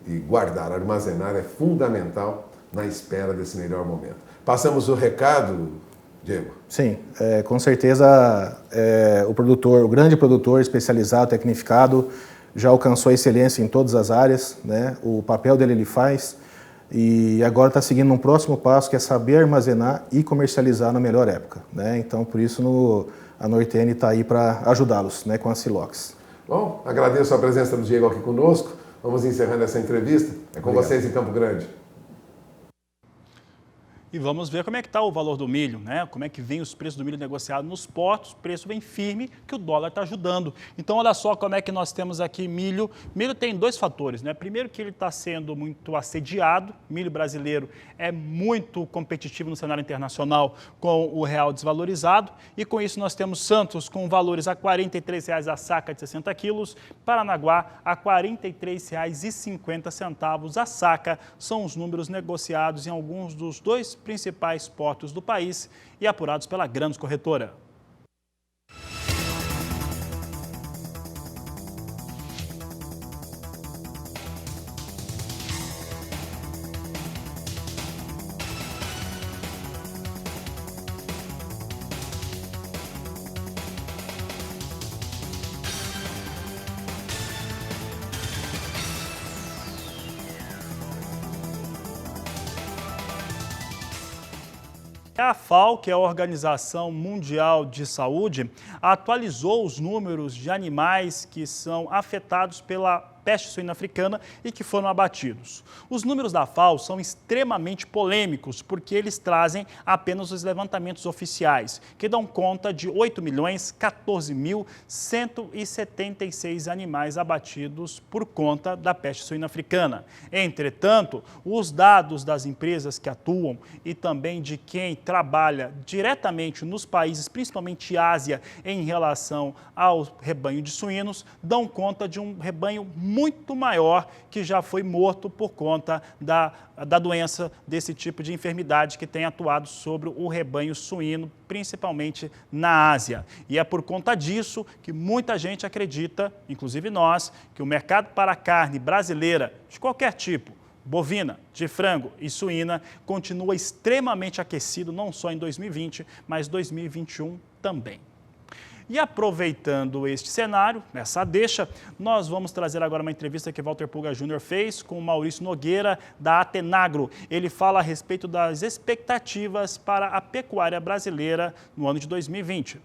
e guardar, armazenar é fundamental na espera desse melhor momento. Passamos o recado, Diego? Sim, com certeza o grande produtor especializado, tecnificado, já alcançou a excelência em todas as áreas, né? O papel dele ele faz e agora está seguindo um próximo passo que é saber armazenar e comercializar na melhor época, né? Então, por isso a Nortene está aí para ajudá-los, né, com a Silox. Bom, agradeço a presença do Diego aqui conosco. Vamos encerrando essa entrevista. É com Obrigado. vocês em Campo Grande. E vamos ver como é que está o valor do milho, né? Como é que vem os preços do milho negociado nos portos, preço bem firme, que o dólar está ajudando. Então, olha só como é que nós temos aqui milho. Milho tem dois fatores, né? Primeiro que ele está sendo muito assediado, milho brasileiro é muito competitivo no cenário internacional com o real desvalorizado, e com isso nós temos Santos com valores a R$ 43,00 a saca de 60 quilos, Paranaguá a R$ 43,50 a saca. São os números negociados em alguns dos dois principais portos do país e apurados pela Grãos Corretora. A FAO, que é a Organização Mundial de Saúde, atualizou os números de animais que são afetados pela peste suína africana e que foram abatidos. Os números da FAO são extremamente polêmicos porque eles trazem apenas os levantamentos oficiais, que dão conta de 8.014.176 animais abatidos por conta da peste suína africana. Entretanto, os dados das empresas que atuam e também de quem trabalha diretamente nos países, principalmente Ásia, em relação ao rebanho de suínos, dão conta de um rebanho muito maior que já foi morto por conta da doença, desse tipo de enfermidade que tem atuado sobre o rebanho suíno, principalmente na Ásia. E é por conta disso que muita gente acredita, inclusive nós, que o mercado para a carne brasileira, de qualquer tipo, bovina, de frango e suína, continua extremamente aquecido, não só em 2020, mas 2021 também. E aproveitando este cenário, essa deixa, nós vamos trazer agora uma entrevista que Walter Pulga Júnior fez com o Maurício Nogueira, da Atenagro. Ele fala a respeito das expectativas para a pecuária brasileira no ano de 2020.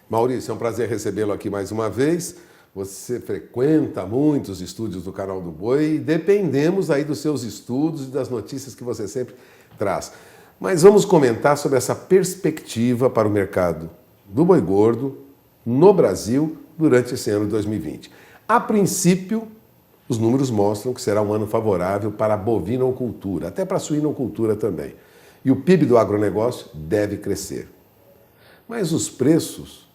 Maurício, é um prazer recebê-lo aqui mais uma vez. Você frequenta muitos estúdios do Canal do Boi e dependemos aí dos seus estudos e das notícias que você sempre traz. Mas vamos comentar sobre essa perspectiva para o mercado do boi gordo no Brasil durante esse ano de 2020. A princípio, os números mostram que será um ano favorável para a bovinocultura, até para a suinocultura também. E o PIB do agronegócio deve crescer. Mas os preços,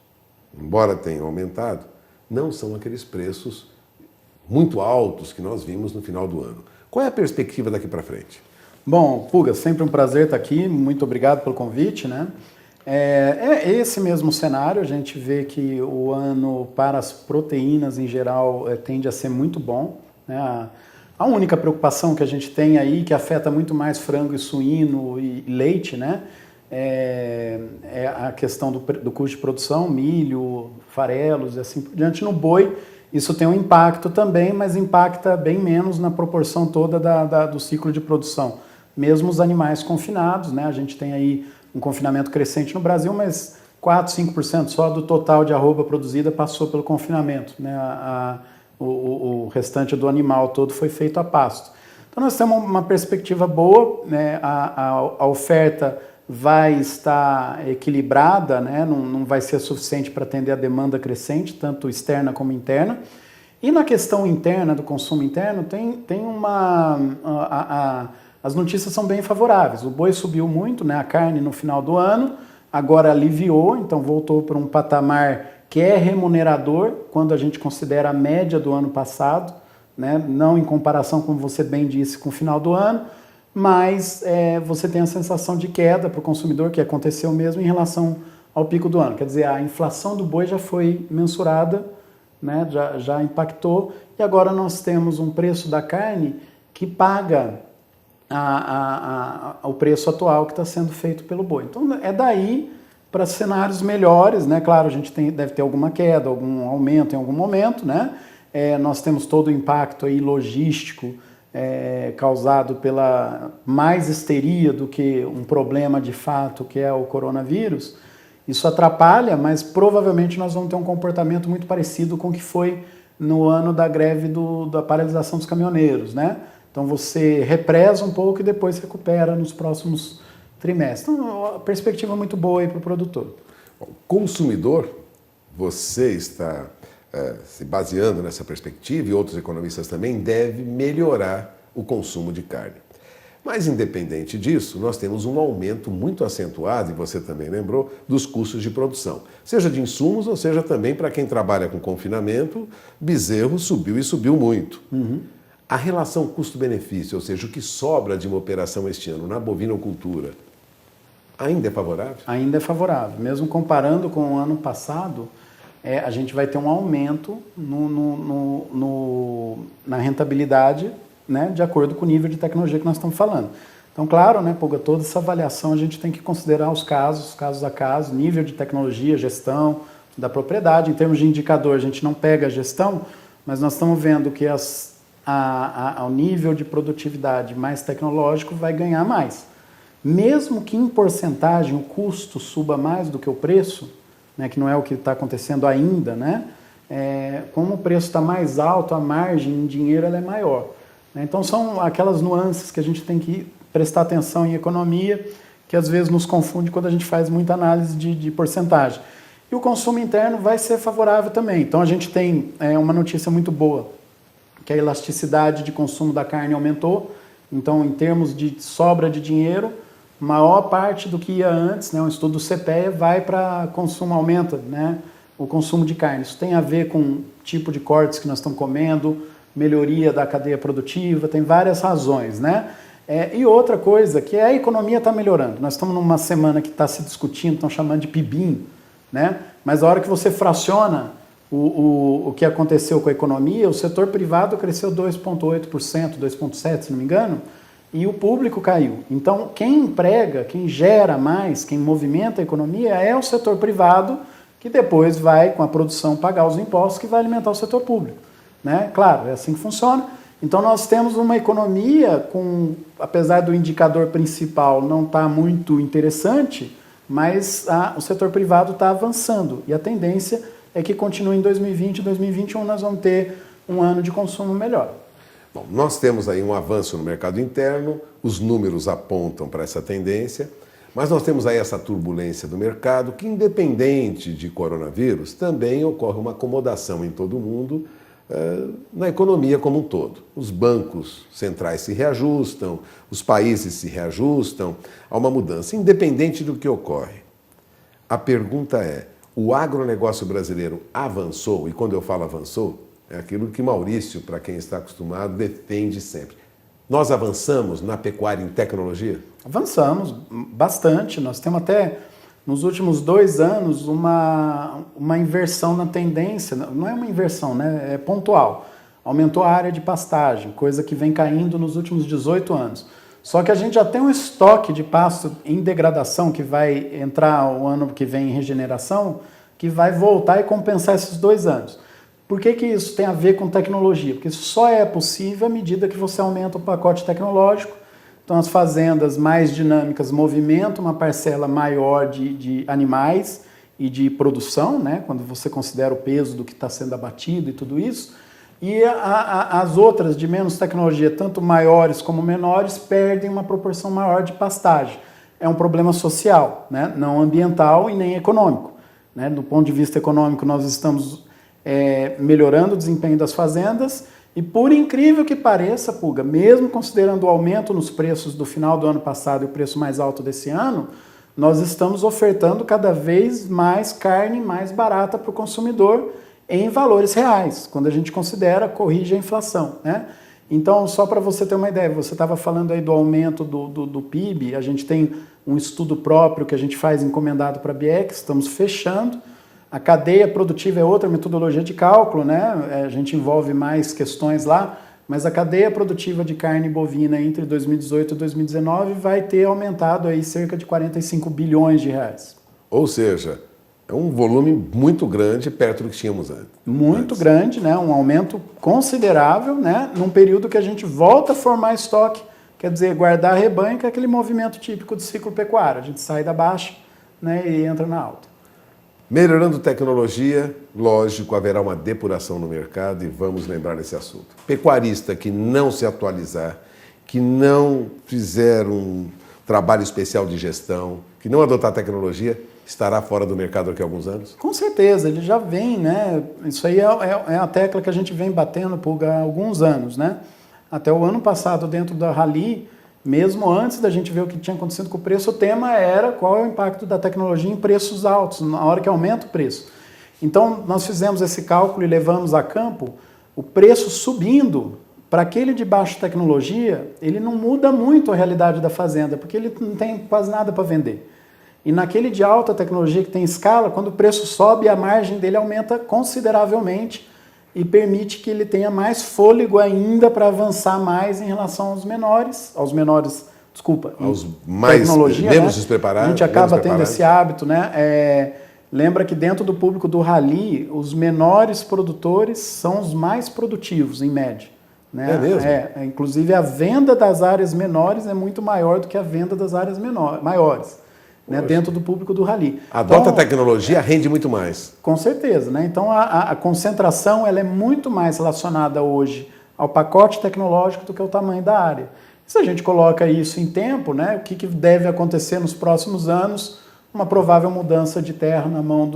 embora tenham aumentado, não são aqueles preços muito altos que nós vimos no final do ano. Qual é a perspectiva daqui para frente? Bom, Pulga, sempre um prazer estar aqui, muito obrigado pelo convite, né? É esse mesmo cenário, a gente vê que o ano para as proteínas em geral tende a ser muito bom, né? A única preocupação que a gente tem aí, que afeta muito mais frango e suíno e leite, né? É a questão do custo de produção, milho, farelos e assim por diante. No boi, isso tem um impacto também, mas impacta bem menos na proporção toda do ciclo de produção. Mesmo os animais confinados, né? A gente tem aí um confinamento crescente no Brasil, mas 4, 5% só do total de arroba produzida passou pelo confinamento, né? O restante do animal todo foi feito a pasto. Então nós temos uma perspectiva boa, né? A oferta vai estar equilibrada, né? Não vai ser suficiente para atender a demanda crescente, tanto externa como interna. E na questão interna, do consumo interno, tem as notícias são bem favoráveis. O boi subiu muito, né? A carne no final do ano, agora aliviou, então voltou para um patamar que é remunerador quando a gente considera a média do ano passado, né? Não em comparação, como você bem disse, com o final do ano, mas você tem a sensação de queda para o consumidor, que aconteceu mesmo em relação ao pico do ano. Quer dizer, a inflação do boi já foi mensurada, né? Já impactou, e agora nós temos um preço da carne que paga o preço atual que está sendo feito pelo boi. Então é daí para cenários melhores, né? Claro, a gente deve ter alguma queda, algum aumento em algum momento, né? Nós temos todo o impacto aí logístico causado pela mais histeria do que um problema de fato, que é o coronavírus. Isso atrapalha, mas provavelmente nós vamos ter um comportamento muito parecido com o que foi no ano da greve da paralisação dos caminhoneiros, né? Então você represa um pouco e depois recupera nos próximos trimestres. Então, a perspectiva é muito boa aí para o produtor. O consumidor, você está se baseando nessa perspectiva, e outros economistas também, deve melhorar o consumo de carne. Mas, independente disso, nós temos um aumento muito acentuado, e você também lembrou, dos custos de produção. Seja de insumos, ou seja também para quem trabalha com confinamento, bezerro subiu e subiu muito. Uhum. A relação custo-benefício, ou seja, o que sobra de uma operação este ano na bovinocultura, ainda é favorável? Ainda é favorável. Mesmo comparando com o ano passado, a gente vai ter um aumento na rentabilidade, né, de acordo com o nível de tecnologia que nós estamos falando. Então, claro, né, Pulga, toda essa avaliação a gente tem que considerar os casos a caso, nível de tecnologia, gestão da propriedade. Em termos de indicador, a gente não pega a gestão, mas nós estamos vendo que ao nível de produtividade mais tecnológico vai ganhar mais. mesmo que em porcentagem o custo suba mais do que o preço, né, que não é o que está acontecendo ainda, né, como o preço está mais alto, a margem em dinheiro ela é maior. Né? Então são aquelas nuances que a gente tem que prestar atenção em economia, que às vezes nos confunde quando a gente faz muita análise de porcentagem. E o consumo interno vai ser favorável também. Então a gente tem uma notícia muito boa, que a elasticidade de consumo da carne aumentou. Então, em termos de sobra de dinheiro, maior parte do que ia antes, né, um estudo do CPEA, vai para consumo, aumenta, né, o consumo de carne. Isso tem a ver com o tipo de cortes que nós estamos comendo, melhoria da cadeia produtiva, tem várias razões, né? E outra coisa, que a economia está melhorando. Nós estamos numa semana que está se discutindo, estão chamando de PIBIM, né? Mas a hora que você fraciona o que aconteceu com a economia, o setor privado cresceu 2,8%, 2,7%, se não me engano, e o público caiu. Então, quem emprega, quem gera mais, quem movimenta a economia é o setor privado, que depois vai, com a produção, pagar os impostos que vai alimentar o setor público. Né? Claro, é assim que funciona. Então, nós temos uma economia com, apesar do indicador principal não estar muito interessante, mas o setor privado está avançando. E a tendência é que continue em 2020 e 2021 nós vamos ter um ano de consumo melhor. Bom, nós temos aí um avanço no mercado interno, os números apontam para essa tendência, mas nós temos aí essa turbulência do mercado que, independente de coronavírus, também ocorre uma acomodação em todo o mundo, na economia como um todo. Os bancos centrais se reajustam, os países se reajustam, há uma mudança, independente do que ocorre. A pergunta é, o agronegócio brasileiro avançou? E quando eu falo avançou, é aquilo que Maurício, para quem está acostumado, defende sempre. Nós avançamos na pecuária em tecnologia? Avançamos bastante. Nós temos até, nos últimos 2 anos, uma inversão na tendência. Não é uma inversão, né? É pontual. Aumentou a área de pastagem, coisa que vem caindo nos últimos 18 anos. Só que a gente já tem um estoque de pasto em degradação, que vai entrar o ano que vem em regeneração, que vai voltar e compensar esses 2 anos. Por que isso tem a ver com tecnologia? Porque isso só é possível à medida que você aumenta o pacote tecnológico. Então, as fazendas mais dinâmicas movimentam uma parcela maior de animais e de produção, né? Quando você considera o peso do que está sendo abatido e tudo isso. E as outras de menos tecnologia, tanto maiores como menores, perdem uma proporção maior de pastagem. É um problema social, né? Não ambiental e nem econômico. Né? Do ponto de vista econômico, nós estamos melhorando o desempenho das fazendas e, por incrível que pareça, Puga, mesmo considerando o aumento nos preços do final do ano passado e o preço mais alto desse ano, nós estamos ofertando cada vez mais carne mais barata para o consumidor em valores reais, quando a gente considera, corrige a inflação. Né? Então, só para você ter uma ideia, você estava falando aí do aumento do PIB, a gente tem um estudo próprio que a gente faz encomendado para a BIEC, estamos fechando. A cadeia produtiva é outra metodologia de cálculo, né? A gente envolve mais questões lá, mas a cadeia produtiva de carne bovina entre 2018 e 2019 vai ter aumentado aí cerca de 45 bilhões de reais. Ou seja, é um volume muito grande perto do que tínhamos antes. Muito grande, né? Um aumento considerável, né? Num período que a gente volta a formar estoque, quer dizer, guardar rebanho, que é aquele movimento típico do ciclo pecuário. A gente sai da baixa, né, e entra na alta. Melhorando tecnologia, lógico, haverá uma depuração no mercado e vamos lembrar desse assunto. Pecuarista que não se atualizar, que não fizer um trabalho especial de gestão, que não adotar tecnologia, estará fora do mercado daqui a alguns anos? Com certeza, ele já vem, né? Isso aí é a tecla que a gente vem batendo por alguns anos, né? Até o ano passado, dentro da Rally, mesmo antes da gente ver o que tinha acontecido com o preço, o tema era qual é o impacto da tecnologia em preços altos, na hora que aumenta o preço. Então, nós fizemos esse cálculo e levamos a campo o preço subindo. Para aquele de baixa tecnologia, ele não muda muito a realidade da fazenda, porque ele não tem quase nada para vender. E naquele de alta tecnologia que tem escala, quando o preço sobe, a margem dele aumenta consideravelmente e permite que ele tenha mais fôlego ainda para avançar mais em relação aos menores, aos mais menos despreparados. A gente acaba tendo esse hábito, né? Lembra que dentro do público do Rally, os menores produtores são os mais produtivos, em média. Né? É mesmo? Inclusive a venda das áreas menores é muito maior do que a venda das áreas maiores, né? Dentro do público do rally. Adota a tecnologia, rende muito mais. Com certeza, né? Então a concentração ela é muito mais relacionada hoje ao pacote tecnológico do que ao tamanho da área. Se a gente coloca isso em tempo, né, o que deve acontecer nos próximos anos? Uma provável mudança de terra na mão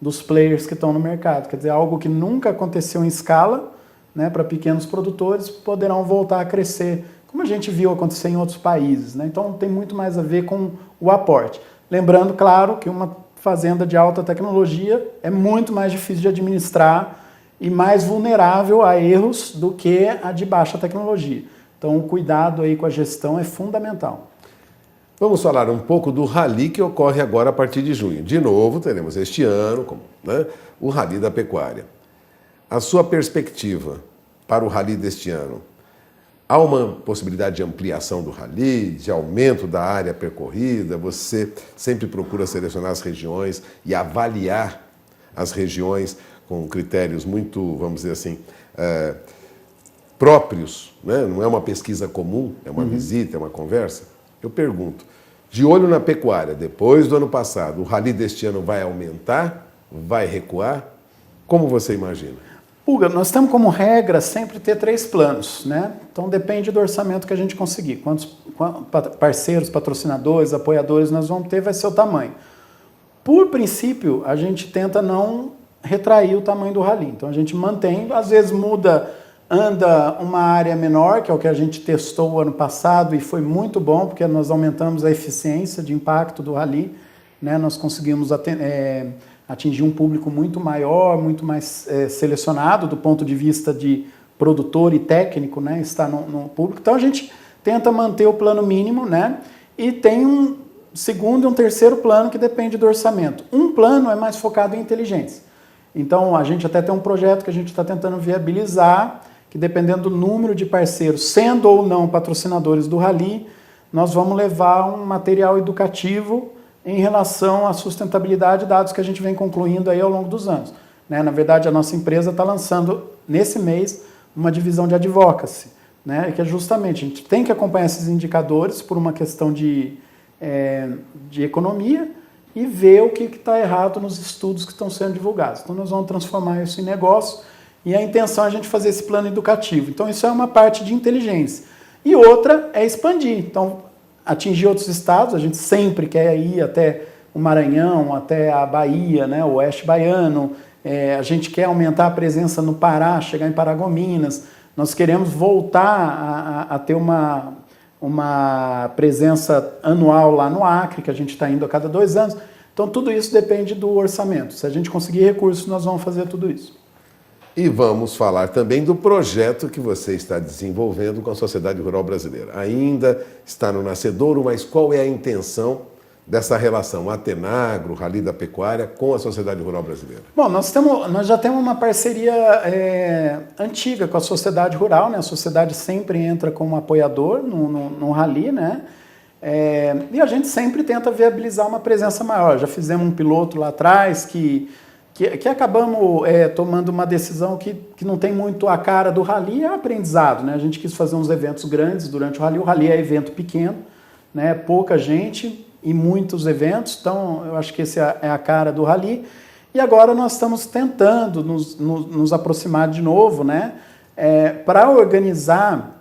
dos players que estão no mercado. Quer dizer, algo que nunca aconteceu em escala, né, para pequenos produtores, poderão voltar a crescer, como a gente viu acontecer em outros países. Né? Então tem muito mais a ver com o aporte. Lembrando, claro, que uma fazenda de alta tecnologia é muito mais difícil de administrar e mais vulnerável a erros do que a de baixa tecnologia. Então, o cuidado aí com a gestão é fundamental. Vamos falar um pouco do rally que ocorre agora a partir de junho. De novo, teremos este ano, né, o Rally da Pecuária. A sua perspectiva para o rally deste ano? Há uma possibilidade de ampliação do rally, de aumento da área percorrida? Você sempre procura selecionar as regiões e avaliar as regiões com critérios muito, vamos dizer assim, próprios, né? Não é uma pesquisa comum, é uma visita, é uma conversa. Eu pergunto, de olho na pecuária, depois do ano passado, o rally deste ano vai aumentar? Vai recuar? Como você imagina? Puga, nós temos como regra sempre ter 3 planos, né? Então depende do orçamento que a gente conseguir. Quantos parceiros, patrocinadores, apoiadores nós vamos ter, vai ser o tamanho. Por princípio, a gente tenta não retrair o tamanho do rally. Então a gente mantém, às vezes anda uma área menor, que é o que a gente testou o ano passado e foi muito bom, porque nós aumentamos a eficiência de impacto do rally, né? Nós conseguimos atingir um público muito maior, muito mais selecionado do ponto de vista de produtor e técnico, né? Está no público. Então a gente tenta manter o plano mínimo, né? E tem um segundo e um terceiro plano que depende do orçamento. Um plano é mais focado em inteligência. Então a gente até tem um projeto que a gente está tentando viabilizar, que dependendo do número de parceiros, sendo ou não patrocinadores do rally, nós vamos levar um material educativo em relação à sustentabilidade, dados que a gente vem concluindo aí ao longo dos anos. Né? Na verdade, a nossa empresa está lançando, nesse mês, uma divisão de advocacy, né? Que é justamente, a gente tem que acompanhar esses indicadores por uma questão de economia e ver o que está errado nos estudos que estão sendo divulgados. Então, nós vamos transformar isso em negócio e a intenção é a gente fazer esse plano educativo. Então, isso é uma parte de inteligência. E outra é expandir. Então, atingir outros estados, a gente sempre quer ir até o Maranhão, até a Bahia, né, o Oeste Baiano, a gente quer aumentar a presença no Pará, chegar em Paragominas, nós queremos voltar a ter uma presença anual lá no Acre, que a gente está indo a cada 2 anos. Então, tudo isso depende do orçamento. Se a gente conseguir recursos, nós vamos fazer tudo isso. E vamos falar também do projeto que você está desenvolvendo com a Sociedade Rural Brasileira. Ainda está no nascedouro, mas qual é a intenção dessa relação Atenagro, Rally da Pecuária, com a Sociedade Rural Brasileira? Bom, nós já temos uma parceria antiga com a Sociedade Rural, né? A Sociedade sempre entra como apoiador no Rally, né? E a gente sempre tenta viabilizar uma presença maior. Já fizemos um piloto lá atrás que acabamos tomando uma decisão que não tem muito a cara do rally, é aprendizado, né? A gente quis fazer uns eventos grandes durante o rally é evento pequeno, né? Pouca gente e muitos eventos, então eu acho que esse é a cara do rally. E agora nós estamos tentando nos aproximar de novo, né? Para organizar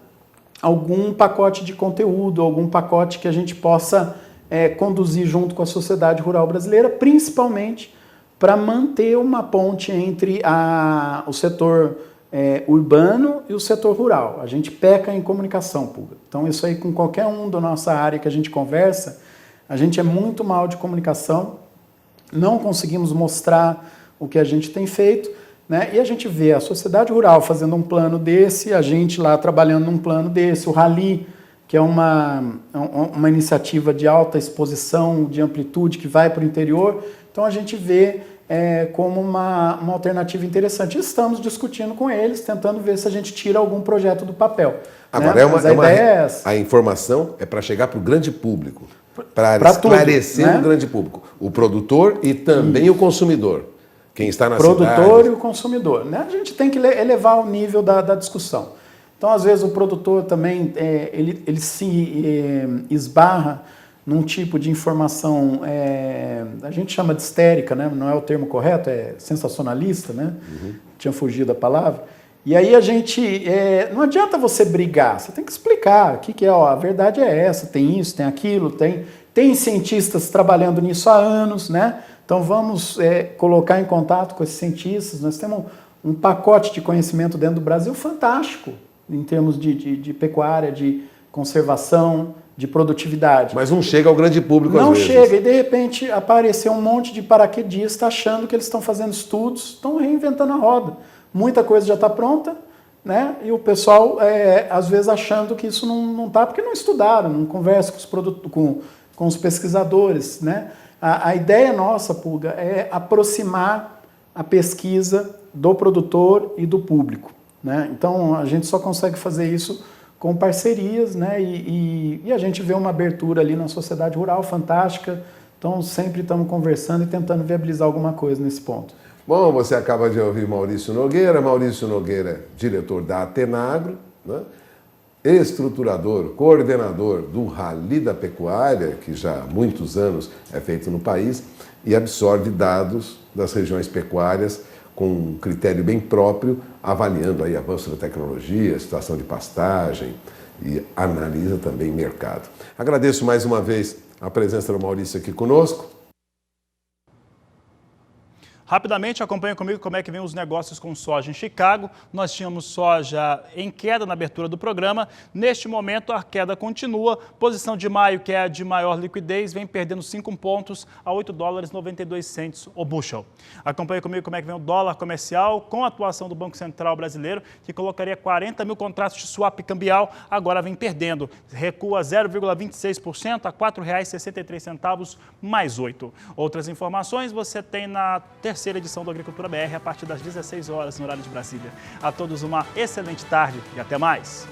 algum pacote de conteúdo, algum pacote que a gente possa conduzir junto com a Sociedade Rural Brasileira, principalmente para manter uma ponte entre o setor urbano e o setor rural. A gente peca em comunicação pública. Então, isso aí, com qualquer um da nossa área que a gente conversa, a gente é muito mal de comunicação, não conseguimos mostrar o que a gente tem feito, né? E a gente vê a sociedade rural fazendo um plano desse, a gente lá trabalhando num plano desse, o Rally, que é uma iniciativa de alta exposição, de amplitude, que vai para o interior. Então, a gente vê como uma alternativa interessante. Estamos discutindo com eles, tentando ver se a gente tira algum projeto do papel. Agora, né? A informação é para chegar para o grande público, para esclarecer tudo, né? O grande público, o produtor e também o consumidor, quem está na cidade. Produtor e o consumidor. Né? A gente tem que elevar o nível da discussão. Então, às vezes, o produtor também ele se esbarra num tipo de informação, a gente chama de histérica, né? Não é o termo correto, é sensacionalista, né? Tinha fugido a palavra. E aí a gente, não adianta você brigar, você tem que explicar o que é, ó, a verdade é essa, tem isso, tem aquilo, tem cientistas trabalhando nisso há anos, né? Então vamos colocar em contato com esses cientistas, nós temos um pacote de conhecimento dentro do Brasil fantástico, em termos de pecuária, de conservação, de produtividade. Mas não chega ao grande público às Não vezes. chega, e de repente apareceu um monte de paraquedistas achando que eles estão fazendo estudos, estão reinventando a roda. Muita coisa já está pronta, né? E o pessoal, às vezes, achando que isso não está, porque não estudaram, não conversam com os pesquisadores, né? A ideia nossa, Pulga, é aproximar a pesquisa do produtor e do público, né? Então, a gente só consegue fazer isso com parcerias, né? E a gente vê uma abertura ali na sociedade rural fantástica, então sempre estamos conversando e tentando viabilizar alguma coisa nesse ponto. Bom, você acaba de ouvir Maurício Nogueira, diretor da Atenagro, né? Estruturador, coordenador do Rally da Pecuária, que já há muitos anos é feito no país, e absorve dados das regiões pecuárias com um critério bem próprio, avaliando aí avanço da tecnologia, situação de pastagem e analisa também mercado. Agradeço mais uma vez a presença do Maurício aqui conosco. Rapidamente, acompanha comigo como é que vem os negócios com soja em Chicago. Nós tínhamos soja em queda na abertura do programa. Neste momento, a queda continua. Posição de maio, que é a de maior liquidez, vem perdendo 5 pontos a $8,92 o bushel. Acompanha comigo como é que vem o dólar comercial com a atuação do Banco Central brasileiro, que colocaria 40 mil contratos de swap cambial, agora vem perdendo. Recua 0,26% a R$ 4,63 mais 8. Outras informações você tem na terceira edição do Agricultura BR a partir das 16 horas no horário de Brasília. A todos uma excelente tarde e até mais.